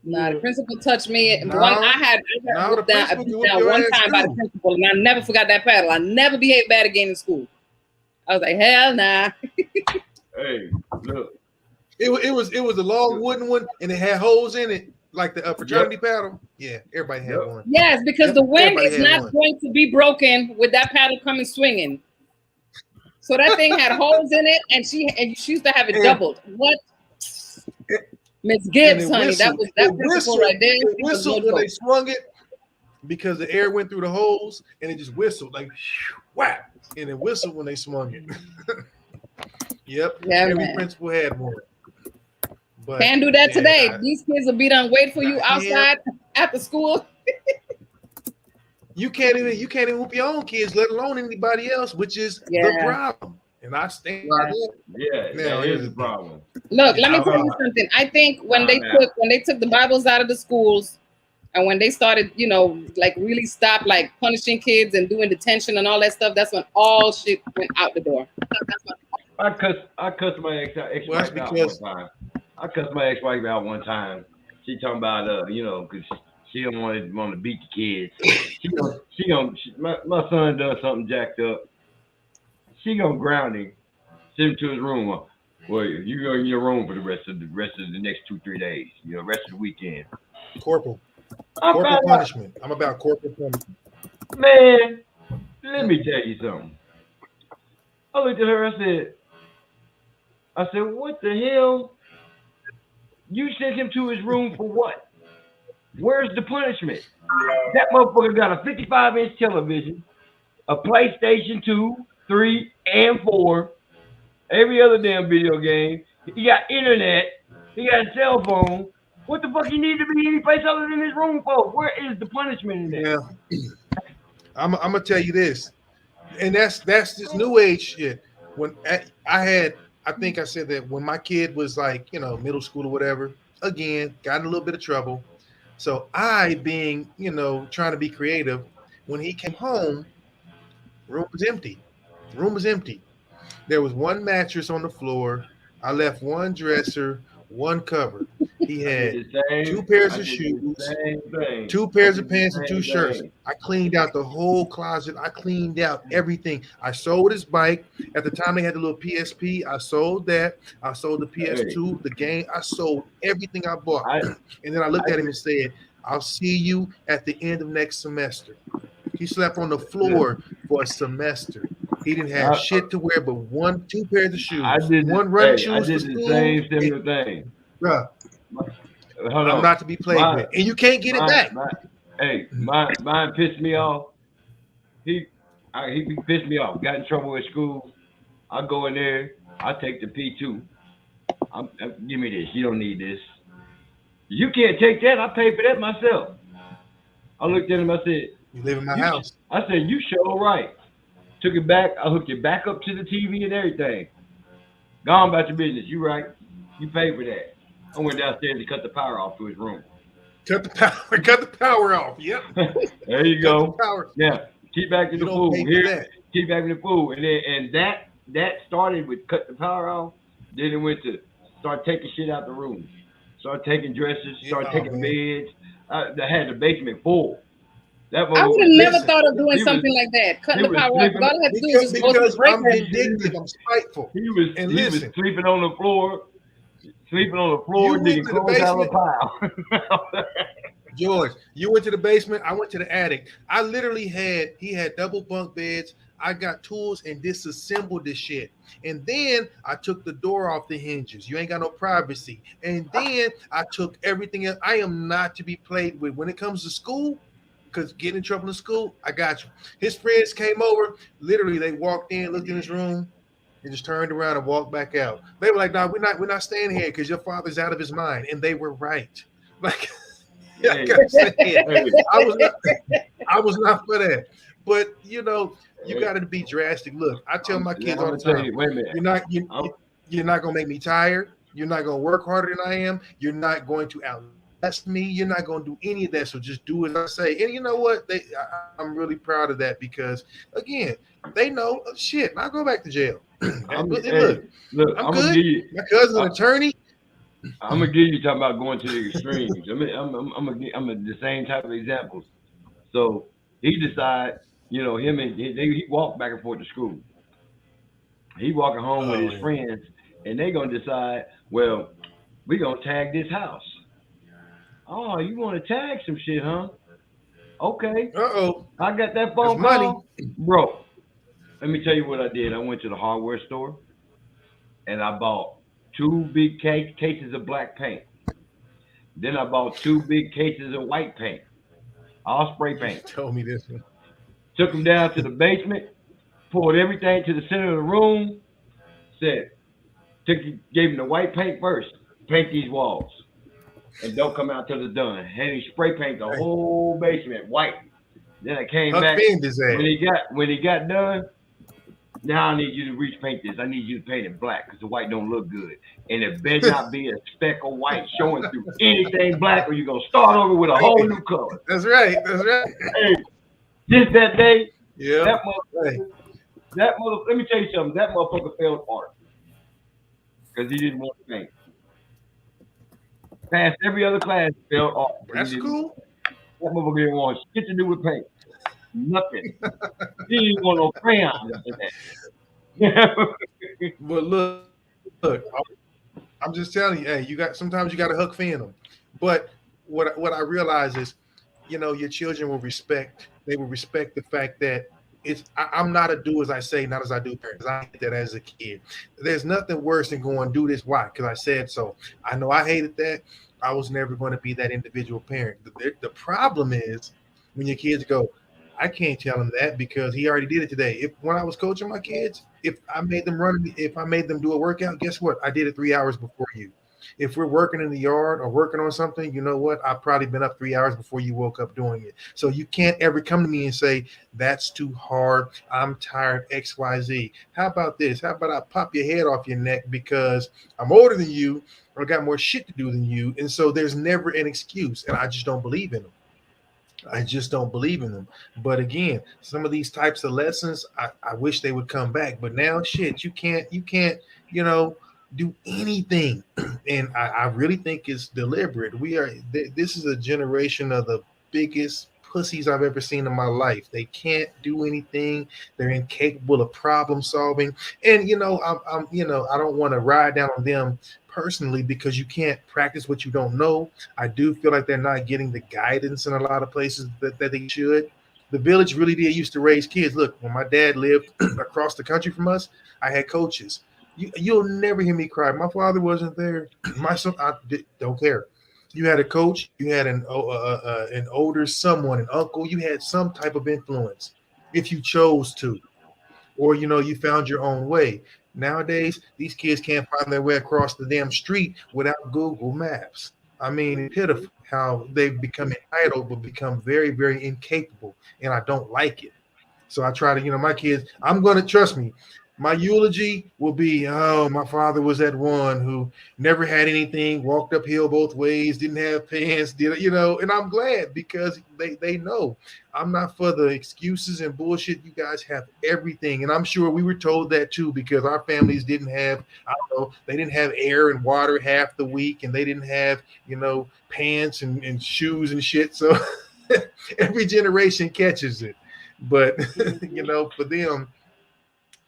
Nah, the principal touched me. I got beat down one time by the principal, and I never forgot that paddle. I never behaved bad again in school. I was like, hell nah. Hey, look. It was a long wooden one, and it had holes in it, like the fraternity paddle. Yeah, everybody had one. Yes, because the wind is not going to be broken with that paddle coming swinging. So that thing had holes in it, and she used to have it doubled. What? Miss Gibbs, honey, that principal right there. It whistled when they swung it because the air went through the holes, and it just whistled like whap, and it whistled when they swung it. Yep, yeah, every principal had one. But can't do that today. These kids will be done wait for you outside after school. You can't even whoop your own kids, let alone anybody else, which is the problem. And I stand by that. Yeah, that is the problem. Look, let me tell you something. I think when they took the Bibles out of the schools, and when they started, you know, like really stop like punishing kids and doing detention and all that stuff, that's when all shit went out the door. I cussed my ex-wife out one time. I cussed my ex-wife out one time. She talking about you know, because she don't want to beat the kids. My son does something jacked up. She gonna ground him, send him to his room. Well, you go in your room for the rest of the next 2-3 days. You know, rest of the weekend. Corporal punishment. I'm about corporal punishment. Man, let me tell you something. I looked at her. I said, what the hell? You sent him to his room for what? Where's the punishment? That motherfucker got a 55-inch television, a PlayStation 2, 3, and 4, every other damn video game. He got internet. He got a cell phone. What the fuck he need to be any place other than his room for? Where is the punishment in there? Yeah. I'm gonna tell you this, and that's this new age shit. When I think I said that when my kid was like, you know, middle school or whatever, again, got in a little bit of trouble. So I, being, you know, trying to be creative, when he came home, room was empty. There was one mattress on the floor. I left one dresser, one cupboard. He had 2 pairs of shoes, 2 pairs of pants, and 2 shirts. I cleaned out the whole closet. I cleaned out everything. I sold his bike. At the time, they had the little PSP. I sold that. I sold the PS2, the game. I sold everything I bought. And then I looked at him and said, I'll see you at the end of next semester. He slept on the floor for a semester. He didn't have shit to wear but 2 pairs of shoes. One running shoes. I did the same similar thing. Bruh, Hold I'm on. not to be played with, and you can't get it back. Mine pissed me off. He pissed me off. Got in trouble at school. I go in there. I take the P2. Give me this. You don't need this. You can't take that. I paid for that myself. I looked at him. I said, You live in my house. I said, you sure right. Took it back. I hooked it back up to the TV and everything. Gone about your business. You right. You paid for that. I went downstairs to cut the power off to his room. Cut the power off. Yep. There you go. Power. Yeah. Keep back to the food. Here. Keep back to the food. And that started with cut the power off. Then it went to start taking shit out the room. Start taking dresses. Start taking beds. I had the basement full. I would have never thought of doing something like that. Cutting the power off. All I had to do was just go to the break room. I'm vindictive. I'm spiteful. He was sleeping on the floor. Digging clothes out of the pile. George, you went to the basement. I went to the attic. I literally he had double bunk beds. I got tools and disassembled this shit. And then I took the door off the hinges. You ain't got no privacy. And then I took everything else. I am not to be played with when it comes to school. Because getting in trouble in school, I got you. His friends came over. Literally, they walked in, looked in his room, and just turned around and walked back out. They were like, "No, we're not staying here because your father's out of his mind," and they were right. Like, I was not for that. But you got to be drastic. Look, I tell my kids all the time, you're not gonna make me tired. You're not gonna work harder than I am. You're not going to outlast me. You're not gonna do any of that. So just do as I say. And you know what? I'm really proud of that because again, they know shit. I'll go back to jail. Look, I'm good. My cousin's an attorney. I'm gonna give you talking about going to the extremes. I'm the same type of examples. So he decided, him and he walked back and forth to school. He walking home with his friends, and they gonna decide, well, we gonna tag this house. Oh, you want to tag some shit, huh? Okay. I got that phone call, bro. Let me tell you what I did. I went to the hardware store, and I bought 2 big cases of black paint. Then I bought 2 big cases of white paint, all spray paint. You told me this one. Took them down to the basement, poured everything to the center of the room. Gave him the white paint first. Paint these walls, and don't come out till it's done. And he spray paint the whole basement white. Then I came back when he got done. Now I need you to repaint this. I need you to paint it black because the white don't look good. And it better not be a speck of white showing through anything black, or you're going to start over with a whole new color. That's right. Hey, just that day, yeah. Let me tell you something. That motherfucker failed art because he didn't want to paint. Passed every other class, failed art. That's cool. That motherfucker didn't want shit to do with paint. Nothing. He didn't want no crayons. But look, I'm just telling you, hey, sometimes you got to hook fan them. But what I realize is, your children will respect. They will respect the fact that I'm not a do as I say, not as I do parent. I hate that as a kid. There's nothing worse than going do this. Why? Because I said so. I know I hated that. I was never going to be that individual parent. The problem is when your kids go, I can't tell him that because he already did it today. When I was coaching my kids, if I made them do a workout, guess what? I did it 3 hours before you. If we're working in the yard or working on something, you know what? I've probably been up 3 hours before you woke up doing it. So you can't ever come to me and say, that's too hard. I'm tired, X, Y, Z. How about this? How about I pop your head off your neck because I'm older than you or got more shit to do than you. And so there's never an excuse. And I just don't believe in them. But again, some of these types of lessons, I wish they would come back. But now, shit, you can't, do anything. And I really think it's deliberate. This is a generation of the biggest pussies I've ever seen in my life. They can't do anything. They're incapable of problem solving. And, I don't want to ride down on them personally because you can't practice what you don't know. I do feel like they're not getting the guidance in a lot of places that they should. The village really did used to raise kids. Look, when my dad lived across the country from us, I had coaches. You'll never hear me cry. My father wasn't there. My son, don't care. You had a coach. You had an older someone, an uncle. You had some type of influence if you chose to, or you found your own way. Nowadays, these kids can't find their way across the damn street without Google Maps. I mean, it's pitiful how they've become entitled, but become very, very incapable, and I don't like it. So I try to, my kids, I'm going to trust me. My eulogy will be, oh, my father was that one who never had anything, walked uphill both ways, didn't have pants, and I'm glad because they know I'm not for the excuses and bullshit. You guys have everything. And I'm sure we were told that too, because our families didn't have, I don't know, they didn't have air and water half the week, and they didn't have, pants and shoes and shit. So every generation catches it. But for them,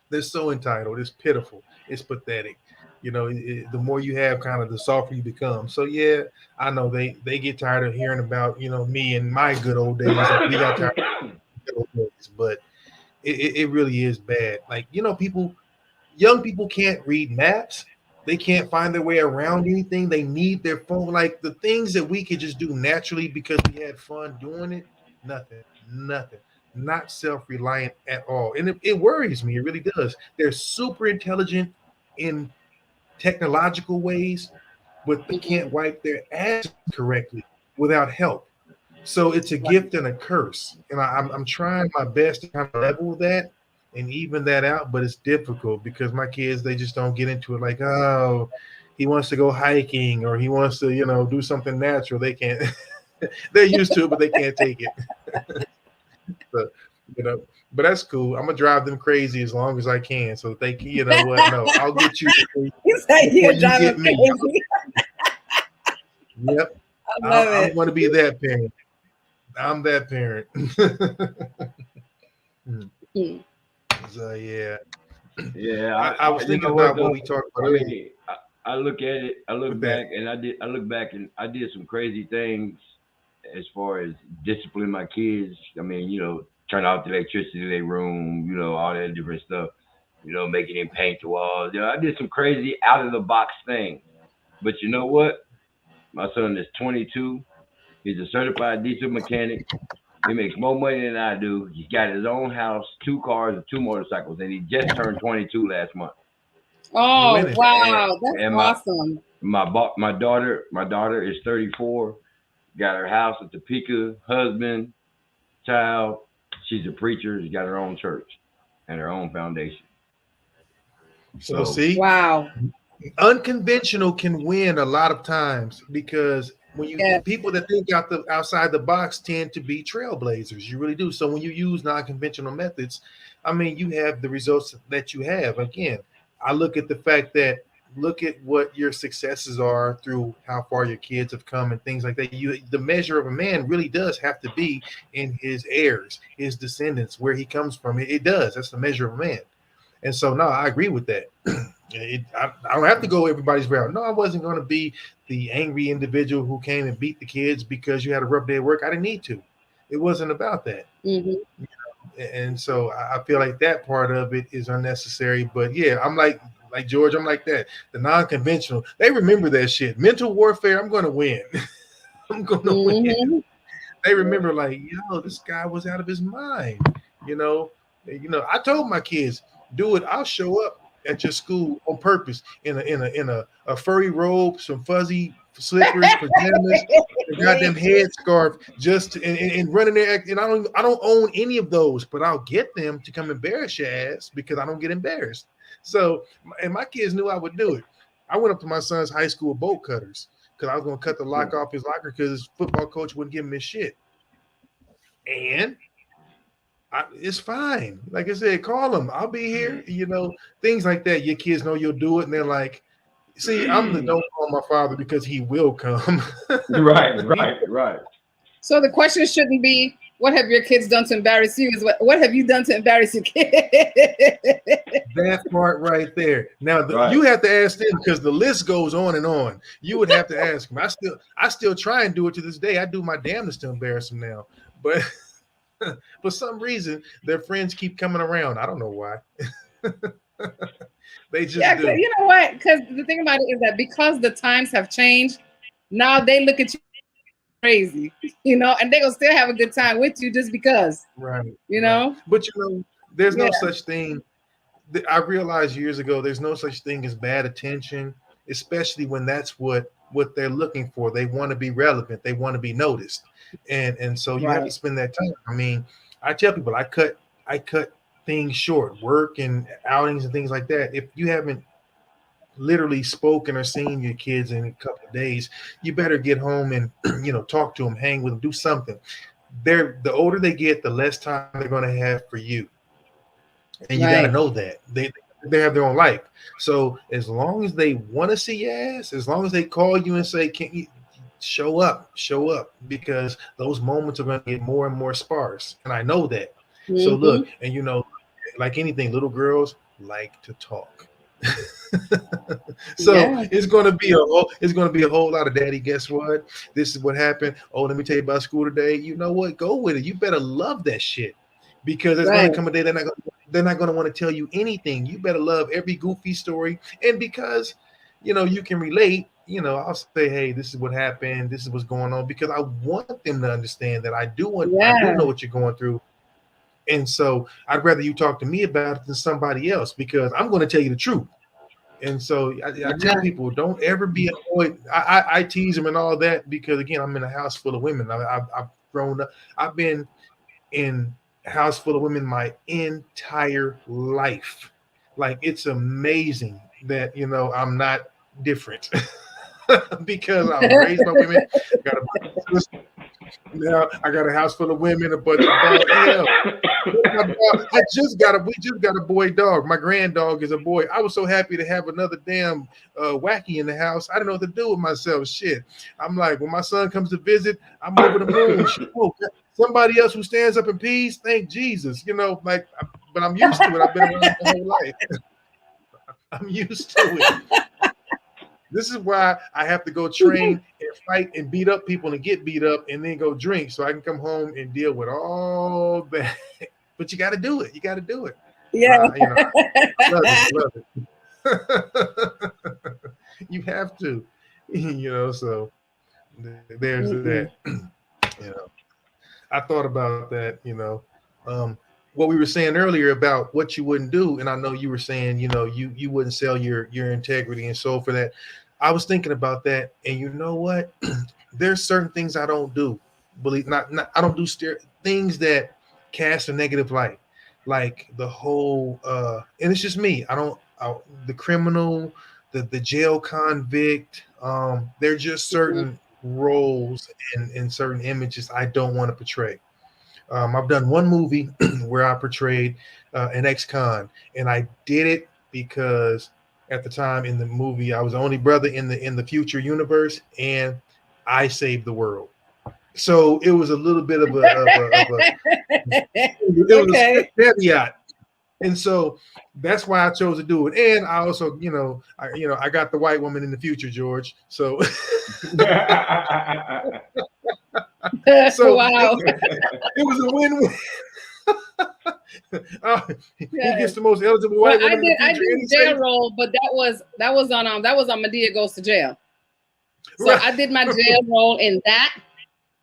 they're so entitled. It's pitiful. It's pathetic. The more you have, kind of the softer you become. So yeah, I know they get tired of hearing about me and my good old days. Like we got tired of good old days, but it really is bad. Like young people can't read maps. They can't find their way around anything. They need their phone. Like the things that we could just do naturally because we had fun doing it. Nothing. Not self-reliant at all. And it worries me. It really does. They're super intelligent in technological ways, but they can't wipe their ass correctly without help. So it's a gift and a curse. And I'm trying my best to kind of level that and even that out, but it's difficult because my kids, they just don't get into it like, oh, he wants to go hiking or he wants to, do something natural. They can't. They're used to it, but they can't take it. So, but that's cool. I'm gonna drive them crazy as long as I can. So they can, what? No, I'll get you before you get me. Yep. I'm going to be that parent. I'm that parent. So yeah. Yeah, I was thinking about what we talked about earlier. I look at it. I look back, and I look back, and I did some crazy things as far as discipline my kids. I mean, turn off the electricity in their room. All that different stuff. Making them paint the walls. I did some crazy out of the box things. But you know what? My son is 22. He's a certified diesel mechanic. He makes more money than I do. He's got his own house, 2 cars, and 2 motorcycles, and he just turned 22 last month. Oh wow, that's awesome. My daughter is 34. Got her house at Topeka, husband, child. She's a preacher. She's got her own church and her own foundation. So see, wow, unconventional can win a lot of times because when people that think outside the box tend to be trailblazers. You really do. So when you use non-conventional methods, I mean, you have the results that you have. Again, I look at the fact that look at what your successes are through how far your kids have come and things like that. The measure of a man really does have to be in his heirs, his descendants, where he comes from. It does. That's the measure of a man. And so, no, I agree with that. I don't have to go everybody's route. No, I wasn't going to be the angry individual who came and beat the kids because you had a rough day at work. I didn't need to. It wasn't about that. Mm-hmm. And so I feel like that part of it is unnecessary. But yeah, I'm like George, I'm like that. The non-conventional, they remember that shit. Mental warfare, I'm going to win. I'm going to win. They remember like, this guy was out of his mind. I told my kids, do it. I'll show up at your school on purpose in a furry robe, some fuzzy slippers, pajamas, a goddamn headscarf, just and running there. And I don't own any of those, but I'll get them to come embarrass your ass because I don't get embarrassed. So, and my kids knew I would do it. I went up to my son's high school bolt cutters because I was going to cut the lock off his locker because his football coach wouldn't give him his shit. And it's fine. Like I said, call them. I'll be here. Things like that. Your kids know you'll do it, and they're like, "See, I'm the don't call my father because he will come." Right. So the question shouldn't be, "What have your kids done to embarrass you?" Is what have you done to embarrass your kids? That part right there. Now you have to ask them because the list goes on and on. You would have to ask them. I still try and do it to this day. I do my damnedest to embarrass them now, but. For some reason, their friends keep coming around. I don't know why. They just Yeah, do. you know what? Because the thing about it is that because the times have changed, now they look at you crazy, and they're gonna still have a good time with you just because, Right. But there's no Yeah. such thing. I realized years ago there's no such thing as bad attention, especially when that's what they're looking for. They want to be relevant, they want to be noticed, and so you have to Right. spend that time. I mean, I tell people I cut things short, work and outings and things like that. If you haven't literally spoken or seen your kids in a couple of days, you better get home and talk to them, hang with them, do something. The older they get, the less time they're going to have for you, and you got to Right. know that they have their own life. So as long as they want to see your ass, as long as they call you and say, "Can you show up?" Because those moments are going to get more and more sparse, and I know that. So look, and like anything, little girls like to talk. So Yeah. it's going to be a whole lot of, "Daddy, guess what? This is what happened. Oh, let me tell you about school today." You know what? Go with it. You better love that shit, because there's going Right. to come a day they're not going to want to tell you anything. You better love every goofy story, and because you can relate. I'll say, "Hey, this is what happened. This is what's going on," because I want them to understand that I do Yeah. know what you're going through. And so I'd rather you talk to me about it than somebody else, because I'm going to tell you the truth. And so I tell people, don't ever be annoyed. I tease them and all that, because again, I'm in a house full of women. I've grown up. I've been in a house full of women my entire life. Like, it's amazing that I'm not different because I was raised by women. Got a now I got a house full of women, a bunch of dogs. Hell, we just got a boy dog. My grand dog is a boy. I was so happy to have another damn wacky in the house. I didn't know what to do with myself. Shit. I'm like, when my son comes to visit, I'm over the moon. Oh, somebody else who stands up and pees, thank Jesus. But I'm used to it. I've been around my whole life. I'm used to it. This is why I have to go train and fight and beat up people and get beat up and then go drink, so I can come home and deal with all that. But you got to do it. You got to do it. Yeah. I love it. You have to. So there's that. I thought about that. What we were saying earlier about what you wouldn't do, and I know you were saying, you wouldn't sell your integrity and soul for that. I was thinking about that, and you know what? There's certain things I don't do. I don't do things that cast a negative light, like the whole. And it's just me. The criminal, the jail convict. They're just certain roles and certain images I don't want to portray. I've done one movie where I portrayed an ex-con, and I did it because at the time in the movie I was the only brother in the future universe, and I saved the world. So it was a little bit of a caveat, and so that's why I chose to do it. And I also, I got the white woman in the future, George. So. So wow. it was a win-win. He gets the most eligible white woman. I did jail role, but that was on Medea Goes to Jail. So right. I did my jail role in that,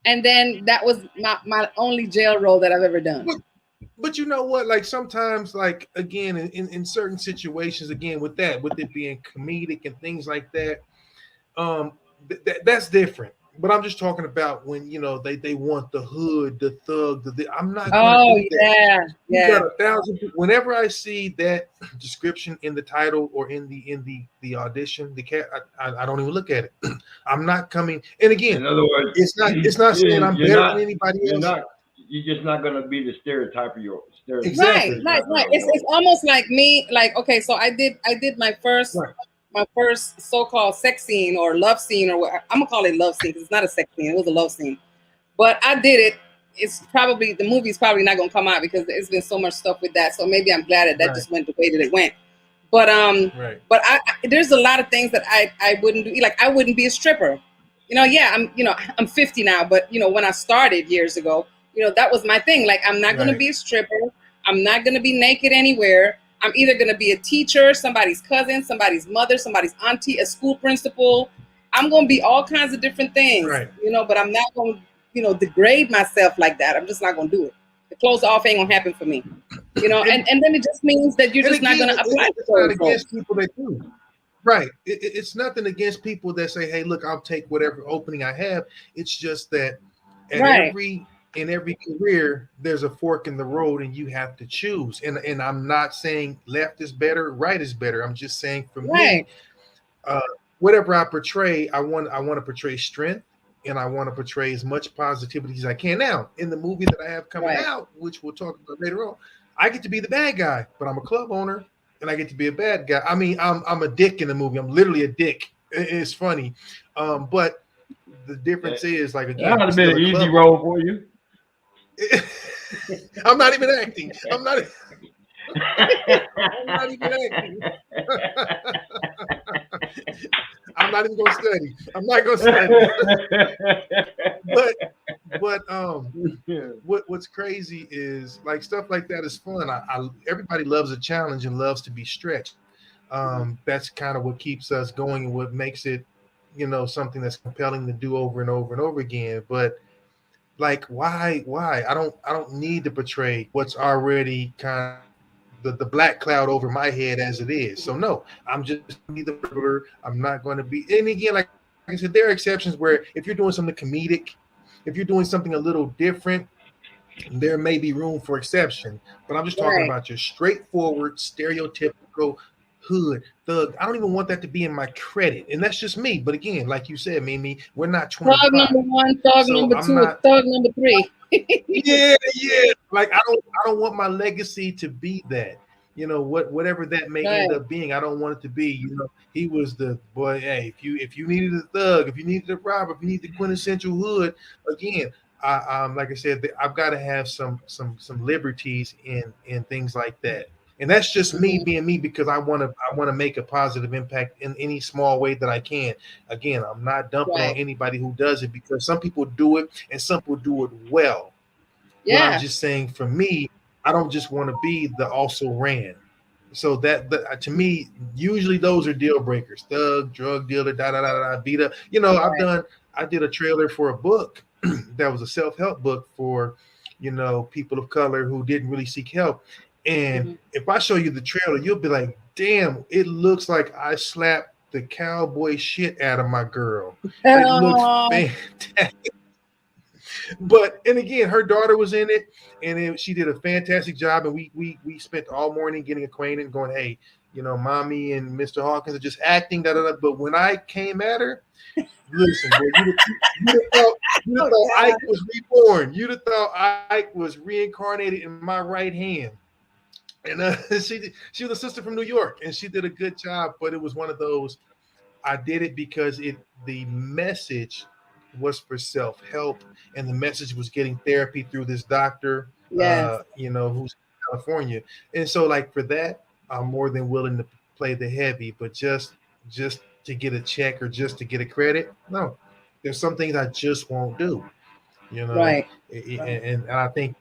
and then that was my only jail role that I've ever done. But you know what? Like sometimes, like again, in certain situations, again with it being comedic and things like that, that's different. But I'm just talking about when they want the hood, the thug, I'm not. Oh yeah. You got 1,000 people. Whenever I see that description in the title or in the audition, I don't even look at it. I'm not coming. And again, in other words, it's not saying I'm better than anybody else. You're just not going to be the stereotype of your stereotype. Exactly. Right. It's almost like me. Like, okay, so I did my first. Right. My first so-called sex scene or love scene, or what I'm gonna call it love scene because it's not a sex scene, it was a love scene. But I did it. The movie's probably not gonna come out because there's been so much stuff with that. So maybe I'm glad that just went the way that it went. But but I there's a lot of things that I wouldn't do. Like I wouldn't be a stripper. I'm 50 now, but when I started years ago, that was my thing. Like I'm not gonna be a stripper. I'm not gonna be naked anywhere. I'm either going to be a teacher, somebody's cousin, somebody's mother, somebody's auntie, a school principal. I'm going to be all kinds of different things, Right. but I'm not going to, degrade myself like that. I'm just not going to do it. The close off ain't going to happen for me, and then it just means that you're just not going to apply it's for not those against roles. people that do. Right. It's nothing against people that say, hey, look, I'll take whatever opening I have. It's just that in every career, there's a fork in the road and you have to choose. And I'm not saying left is better, right is better. I'm just saying for me, whatever I portray, I want to portray strength, and I want to portray as much positivity as I can. Now, in the movie that I have coming out, which we'll talk about later on, I get to be the bad guy, but I'm a club owner and I get to be a bad guy. I mean, I'm a dick in the movie. I'm literally a dick. It's funny. But the difference is, like, again, that would have been an easy role for you. I'm not even acting. I'm not even acting. I'm not even going to study. I'm not going to study. What's crazy is, like, stuff like that is fun. Everybody loves a challenge and loves to be stretched. That's kind of what keeps us going and what makes it, something that's compelling to do over and over and over again. But like, why? I don't need to portray what's already kind of the black cloud over my head as it is. So no, I'm just be the burglar. I'm not going to be. And again, like I said, there are exceptions where if you're doing something comedic, if you're doing something a little different, there may be room for exception. But I'm just talking about your straightforward, stereotypical hood thug. I don't even want that to be in my credit, and that's just me. But again, like you said, Mimi, we're not 25. Thug number one, thug number two, thug number three. yeah. Like I don't want my legacy to be that. Whatever that may end up being, I don't want it to be. He was the boy. Hey, if you needed a thug, if you needed a robber, if you needed the quintessential hood, again, like I said, I've got to have some liberties in things like that. And that's just me being me, because I want to make a positive impact in any small way that I can. Again, I'm not dumping on anybody who does it, because some people do it and some people do it well. Yeah. But I'm just saying, for me, I don't just want to be the also ran. So that to me, usually those are deal breakers. Thug, drug dealer, beat up. I did a trailer for a book that was a self-help book for, people of color who didn't really seek help. And if I show you the trailer, you'll be like, damn, it looks like I slapped the cowboy shit out of my girl. It looks fantastic. And again, her daughter was in it, and she did a fantastic job. And we spent all morning getting acquainted and going, hey, mommy and Mr. Hawkins are just acting, But when I came at her, listen, boy, you'd have thought Ike was reborn. You'd have thought Ike was reincarnated in my right hand. And she was a sister from New York, and she did a good job. But it was one of those, I did it because the message was for self-help, and the message was getting therapy through this doctor, who's in California. And so, like, for that, I'm more than willing to play the heavy. But just to get a check or just to get a credit, no. There's some things I just won't do. Right. And I think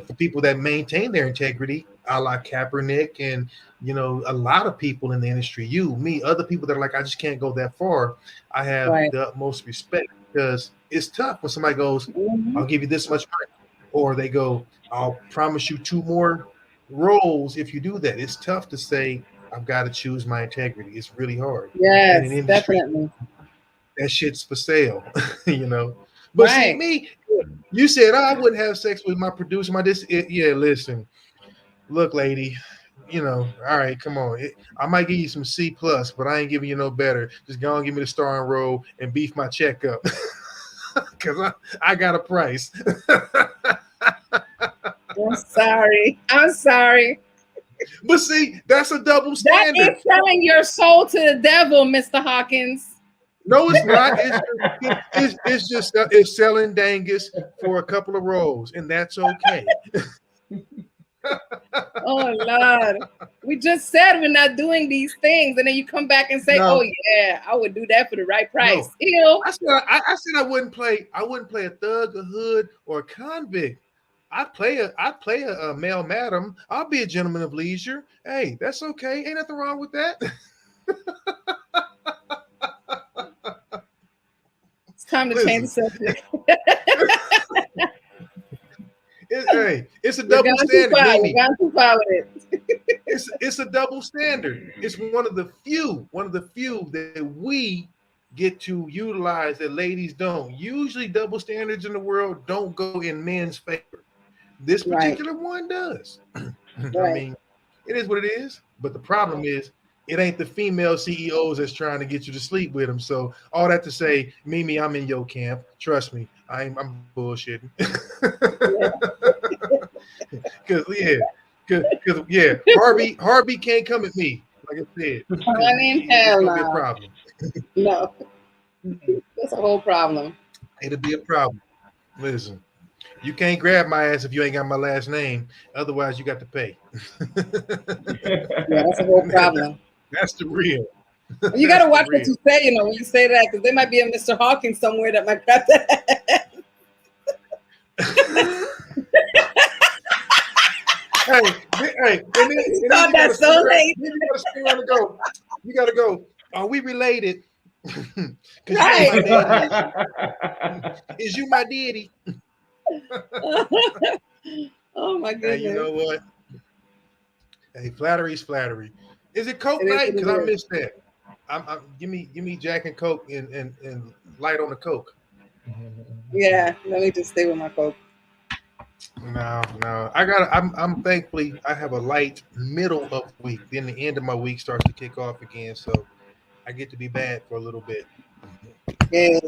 for people that maintain their integrity, a la Kaepernick and, a lot of people in the industry, me, other people that are like, I just can't go that far. I have the utmost respect, because it's tough when somebody goes, I'll give you this much money. Or they go, I'll promise you 2 more roles if you do that. It's tough to say, I've got to choose my integrity. It's really hard. Yes, in an industry, definitely. That shit's for sale, But see, me, you said, I wouldn't have sex with my producer, yeah, listen. Look, lady, all right, come on. I might give you some C+, but I ain't giving you no better. Just go and give me the starring role and beef my check up, because I got a price. I'm sorry. But see, that's a double standard. That is selling your soul to the devil, Mr. Hawkins. No, it's not. It's selling dangus for a couple of roles, and that's okay. Oh Lord, we just said we're not doing these things, and then you come back and say, "Oh yeah, I would do that for the right price." No. I said I wouldn't play a thug, a hood, or a convict. I'd play a male madam. I'll be a gentleman of leisure. Hey, that's okay. Ain't nothing wrong with that. It's time to change the subject. It's a double standard. We're going too far with it. It's a double standard. It's one of the few that we get to utilize that ladies don't. Usually double standards in the world don't go in men's favor. This particular one does. I mean, it is what it is. But the problem is, it ain't the female CEOs that's trying to get you to sleep with them. So all that to say, Mimi, I'm in your camp. Trust me, I'm bullshitting. Because Harvey can't come at me. Like I said, I mean, hell no. Be a problem. No, that's a whole problem. It'll be a problem. Listen, you can't grab my ass if you ain't got my last name. Otherwise, you got to pay. Yeah, that's a whole problem. That's the real. You got to watch what you say, when you say that, because there might be a Mr. Hawkins somewhere that might got that. Hey, and then that's so late. You gotta go. Are we related? Right. Is you my daddy? Oh my goodness. Hey, you know what? Hey, flattery's flattery. Is it Coke night? Because I missed that. Give me Jack and Coke and light on the Coke. Yeah, let me just stay with my Coke. No. I'm thankfully I have a light middle of the week. Then the end of my week starts to kick off again, so I get to be bad for a little bit. Yeah.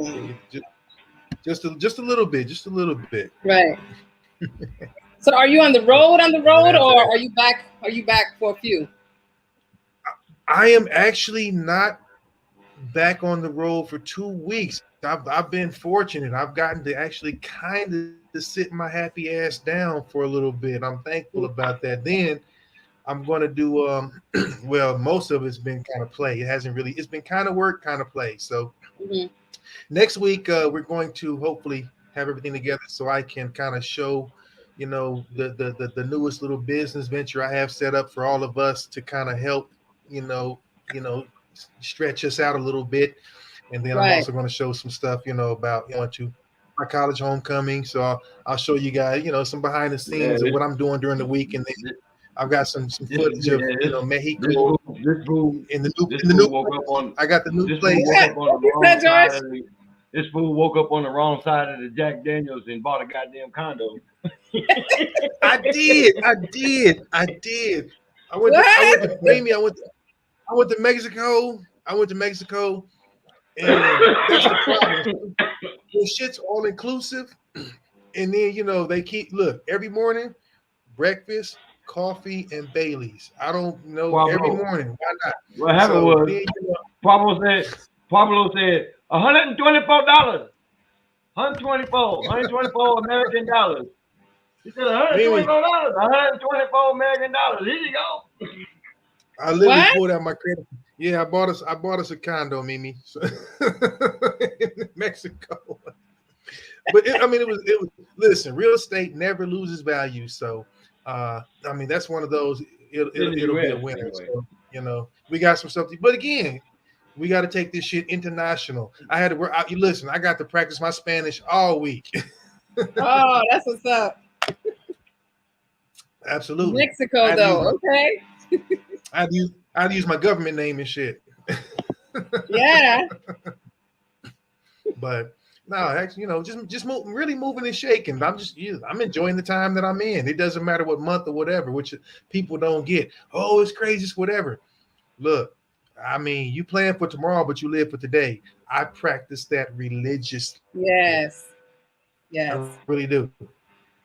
Just a little bit. Right. So are you on the road, or are you back? Are you back for a few? I am actually not back on the road for 2 weeks. I've been fortunate. I've gotten to actually kind of to sit my happy ass down for a little bit. I'm thankful about that. Then I'm going to do well, most of it's been kind of play. It's been kind of work, kind of play. So next week we're going to hopefully have everything together so I can kind of show, the newest little business venture I have set up for all of us to kind of help, stretch us out a little bit. And then I'm also going to show some stuff, about going to my college homecoming. So I'll show you guys, some behind the scenes of what I'm doing during the week. And then I've got some footage of Mexico in the new. I got the new place. This fool woke up on the wrong side of the Jack Daniels and bought a goddamn condo. I did. I went to Mexico. And that's the problem. The shit's all inclusive. And then, they every morning, breakfast, coffee, and Bailey's. I don't know every morning. Why not? What happened was Pablo said $124. 124 American dollars. He said $124, $124 American dollars. Here you go. I literally pulled out my credit. Yeah, I bought us a condo, Mimi, in Mexico. But it was. Listen, real estate never loses value. So, that's one of those. It'll be a winner. Anyway. So, we got some stuff. But again, we got to take this shit international. I had to work out. Listen, I got to practice my Spanish all week. Oh, that's what's up. Absolutely. Mexico, though. Okay. I'd use my government name and shit. Yeah. But no, actually, just really moving and shaking. I'm enjoying the time that I'm in. It doesn't matter what month or whatever, which people don't get. Oh, it's crazy, it's whatever. Look, you plan for tomorrow, but you live for today. I practice that religiously. Yes. I really do.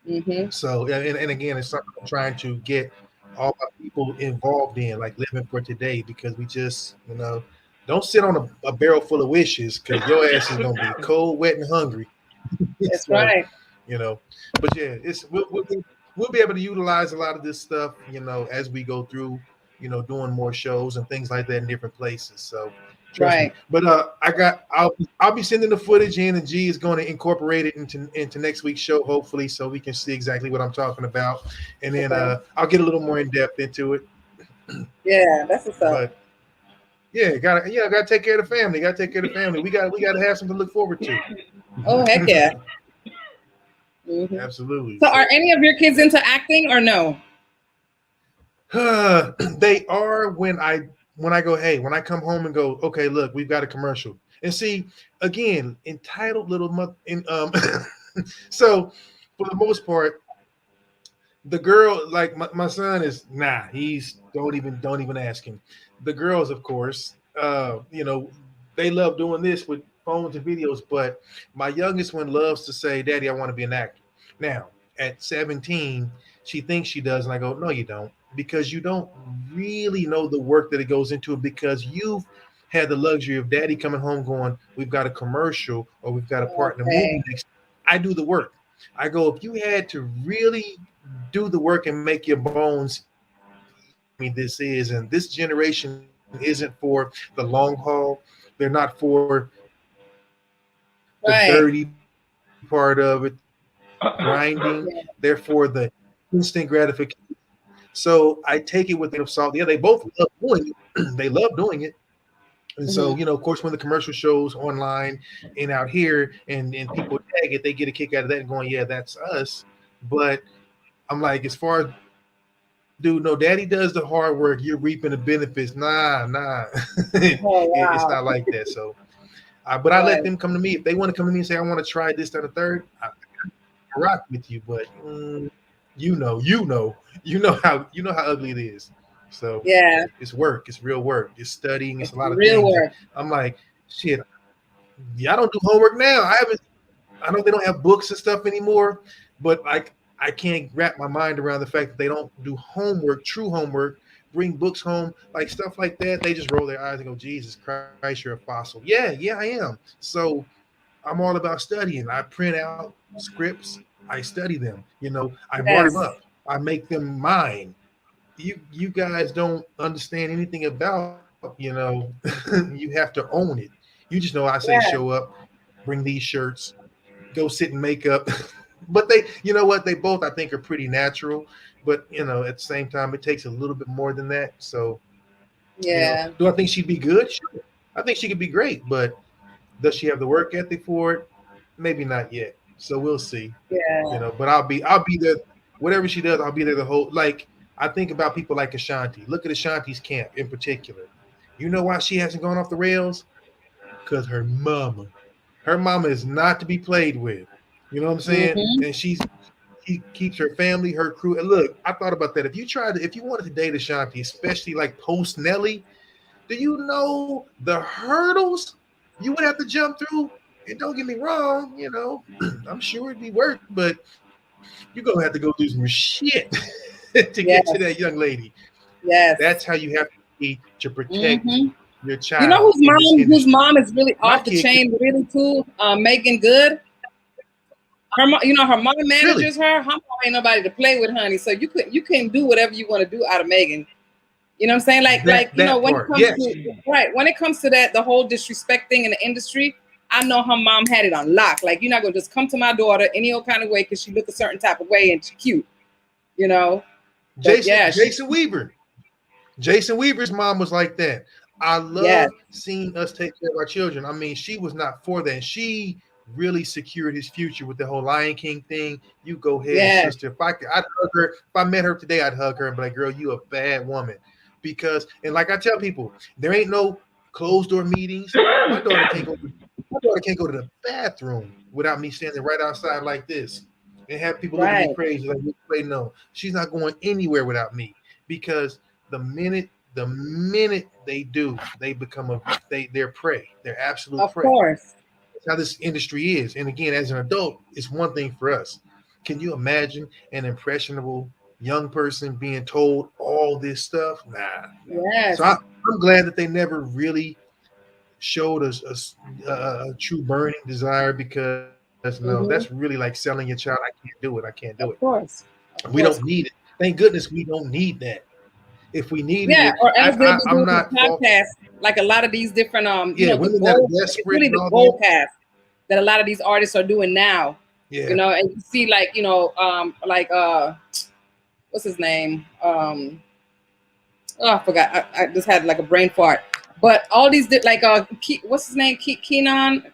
Mm-hmm. So, and again, it's something I'm trying to get all my people involved in, like living for today, because we just, don't sit on a barrel full of wishes, because your ass is gonna be cold, wet, and hungry. That's right. But yeah, we'll be able to utilize a lot of this stuff, as we go through, doing more shows and things like that in different places. So Trust me. But I'll be sending the footage in, and G is going to incorporate it into next week's show, hopefully, so we can see exactly what I'm talking about. And then I'll get a little more in depth into it. Yeah, that's what's up. But gotta take care of the family. Gotta take care of the family. We gotta have something to look forward to. Oh, heck yeah. Mm-hmm. Absolutely. So are any of your kids into acting or no? They are when I come home and go, okay, look, we've got a commercial. And see, again, entitled little so for the most part, the girl, like my son is he's don't even ask him. The girls, of course, they love doing this with phones and videos, but my youngest one loves to say, Daddy, I want to be an actor. Now, at 17, she thinks she does, and I go, no, you don't, because you don't really know the work that it goes into it, because you've had the luxury of Daddy coming home going, we've got a commercial or we've got a part in a movie next. I do the work. I go, if you had to really do the work and make your bones, this is, and this generation isn't for the long haul. They're not for the dirty part of it, grinding. They're for the instant gratification. So I take it with a salt. Yeah, they both love doing it. They love doing it. And so, of course, when the commercial shows online and out here and people tag it, they get a kick out of that and going, yeah, that's us. But I'm like, as far as, dude, no, Daddy does the hard work. You're reaping the benefits. Nah. It's not like that. So, but I let them come to me. If they want to come to me and say, I want to try this, that, or third, I rock with you. But you know how ugly it is. So yeah, it's work. It's real work. It's studying. It's a lot of real things. Work. I'm like, shit. Yeah, I don't do homework now. I know they don't have books and stuff anymore, but like I can't wrap my mind around the fact that they don't do homework, true homework, bring books home, like stuff like that. They just roll their eyes and go, Jesus Christ, you're a fossil. Yeah, I am. So I'm all about studying. I print out scripts. I study them. I mark them up. I make them mine. You guys don't understand anything about, you have to own it. You just know I say show up, bring these shirts, go sit in makeup. But they, they both I think are pretty natural. But at the same time, it takes a little bit more than that. So do I think she'd be good? Sure. I think she could be great, but does she have the work ethic for it? Maybe not yet. So we'll see. Yeah. But I'll be there. Whatever she does, I'll be there the whole. Like I think about people like Ashanti. Look at Ashanti's camp in particular. You know why she hasn't gone off the rails? Because her mama is not to be played with. You know what I'm saying? Mm-hmm. And she keeps her family, her crew. And look, I thought about that. If you wanted to date Ashanti, especially like post Nelly, do you know the hurdles you would have to jump through? And don't get me wrong, I'm sure it'd be work, but you're gonna have to go do some shit to get to that young lady. Yes, that's how you have to be to protect your child. You know whose mom is really off the chain, really too? Megan Good. Her mom manages her. Her mom ain't nobody to play with, honey. So you can do whatever you want to do out of Megan. You know what I'm saying? When it comes to that, the whole disrespect thing in the industry, I know her mom had it on lock. Like, you're not gonna just come to my daughter any old kind of way because she look a certain type of way and she's cute. Jason Weaver. Jason Weaver's mom was like that. I love seeing us take care of our children. I mean, she was not for that. She really secured his future with the whole Lion King thing. You go ahead, sister. I'd hug her. If I met her today, I'd hug her and be like, girl, you a bad woman. Because, and like I tell people, there ain't no closed door meetings. My daughter can't go to the bathroom without me standing right outside like this and have people look at me crazy. Like, wait, no, she's not going anywhere without me. Because the minute they do, they become they're prey. They're absolute prey. Of course. That's how this industry is. And again, as an adult, it's one thing for us. Can you imagine an impressionable young person being told all this stuff? Nah. Yes. So I'm glad that they never really showed us a true burning desire, because that's really like selling your child. I can't do it. Of course. We don't need it. Thank goodness we don't need that. If we need it, or else I'm not podcast. like a lot of these different you Yeah, know, the women that are gold, it's desperate really and the all gold that. cast that a lot of these artists are doing now. Yeah. You know, and you see like, you know, like what's his name? Oh, I forgot. I just had like a brain fart. But all these like what's his name? Keenan.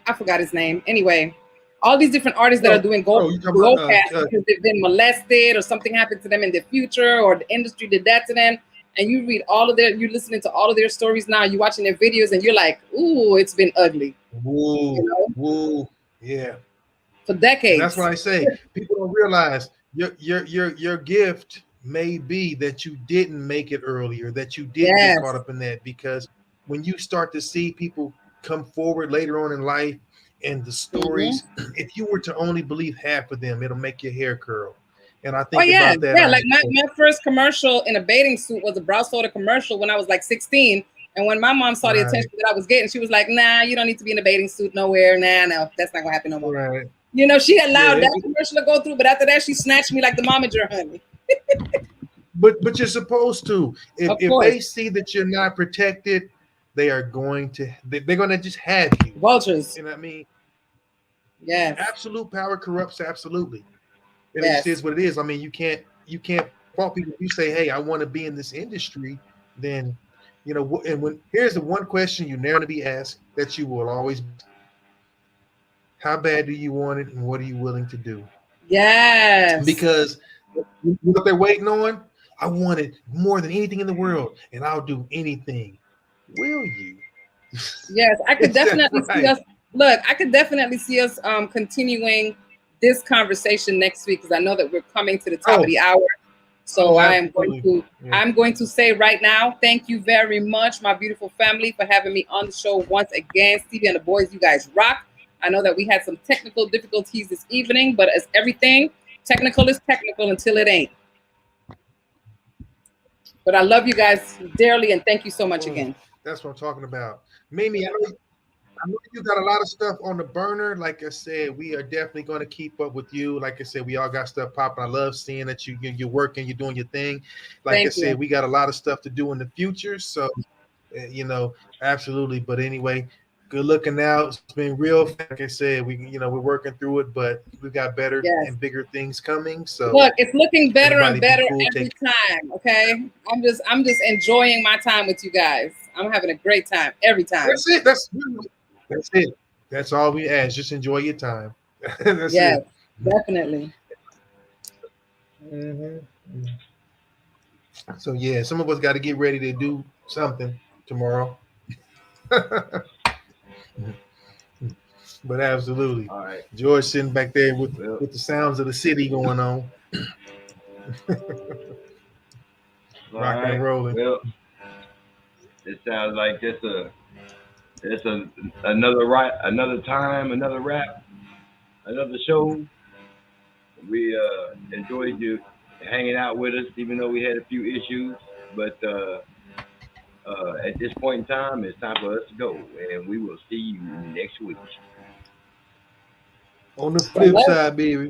I forgot his name. Anyway, all these different artists that are doing you talking gold about cast because they've been molested or something happened to them in the future or the industry did that to them. And you read all of their, you're listening to all of their stories now. You're watching their videos, and you're like, "Ooh, it's been ugly." Woo, You know? woo, yeah. For decades. And that's what I say. People don't realize your gift may be that you didn't make it earlier, that you didn't get caught up in that, because when you start to see people come forward later on in life and the stories, if you were to only believe half of them, it'll make your hair curl. And I think about that. Yeah, like my first commercial in a bathing suit was a brow soda commercial when I was like 16. And when my mom saw the attention that I was getting, she was like, "Nah, you don't need to be in a bathing suit nowhere. Nah, no, that's not gonna happen no more." Right. You know, she allowed that commercial to go through, but after that, she snatched me like the momager, honey. But you're supposed to. If they see that you're not protected, they are going to they're going to just have you. Vultures. You know what I mean? Yes. Absolute power corrupts absolutely. And it just is what it is. I mean, you can't fault people. If you say, "Hey, I want to be in this industry," then you know. And when here's the one question you never be asked that you will always: how bad do you want it, and what are you willing to do? Yes. Because what they're waiting on, I want it more than anything in the world, and I'll do anything. Will you? Yes, I could definitely see us. Look, I could definitely see us continuing this conversation next week, because I know that we're coming to the top of the hour. So I'm going to say right now, thank you very much, my beautiful family, for having me on the show once again. Stevie and the boys, you guys rock. I know that we had some technical difficulties this evening, but as everything, technical is technical until it ain't. But I love you guys dearly, and thank you so much again. That's what I'm talking about. Mimi, I know you got a lot of stuff on the burner. Like I said, we are definitely going to keep up with you. Like I said, we all got stuff popping. I love seeing that you're working, you're doing your thing. Like I said, we got a lot of stuff to do in the future. So, you know, absolutely. But anyway, good looking out. It's been real. Like I said, we're working through it, but we got better and bigger things coming. So look, it's looking better and better every time. Okay, I'm just enjoying my time with you guys. I'm having a great time every time. That's it. That's it. That's all we ask. Just enjoy your time. That's it. Definitely. So yeah, some of us got to get ready to do something tomorrow. But absolutely. All right. George sitting back there with the sounds of the city going on. Rocking and rolling. Well, it sounds like it's another time, another wrap, another show. We enjoyed you hanging out with us, even though we had a few issues. But at this point in time, it's time for us to go, and we will see you next week. On the flip side, baby.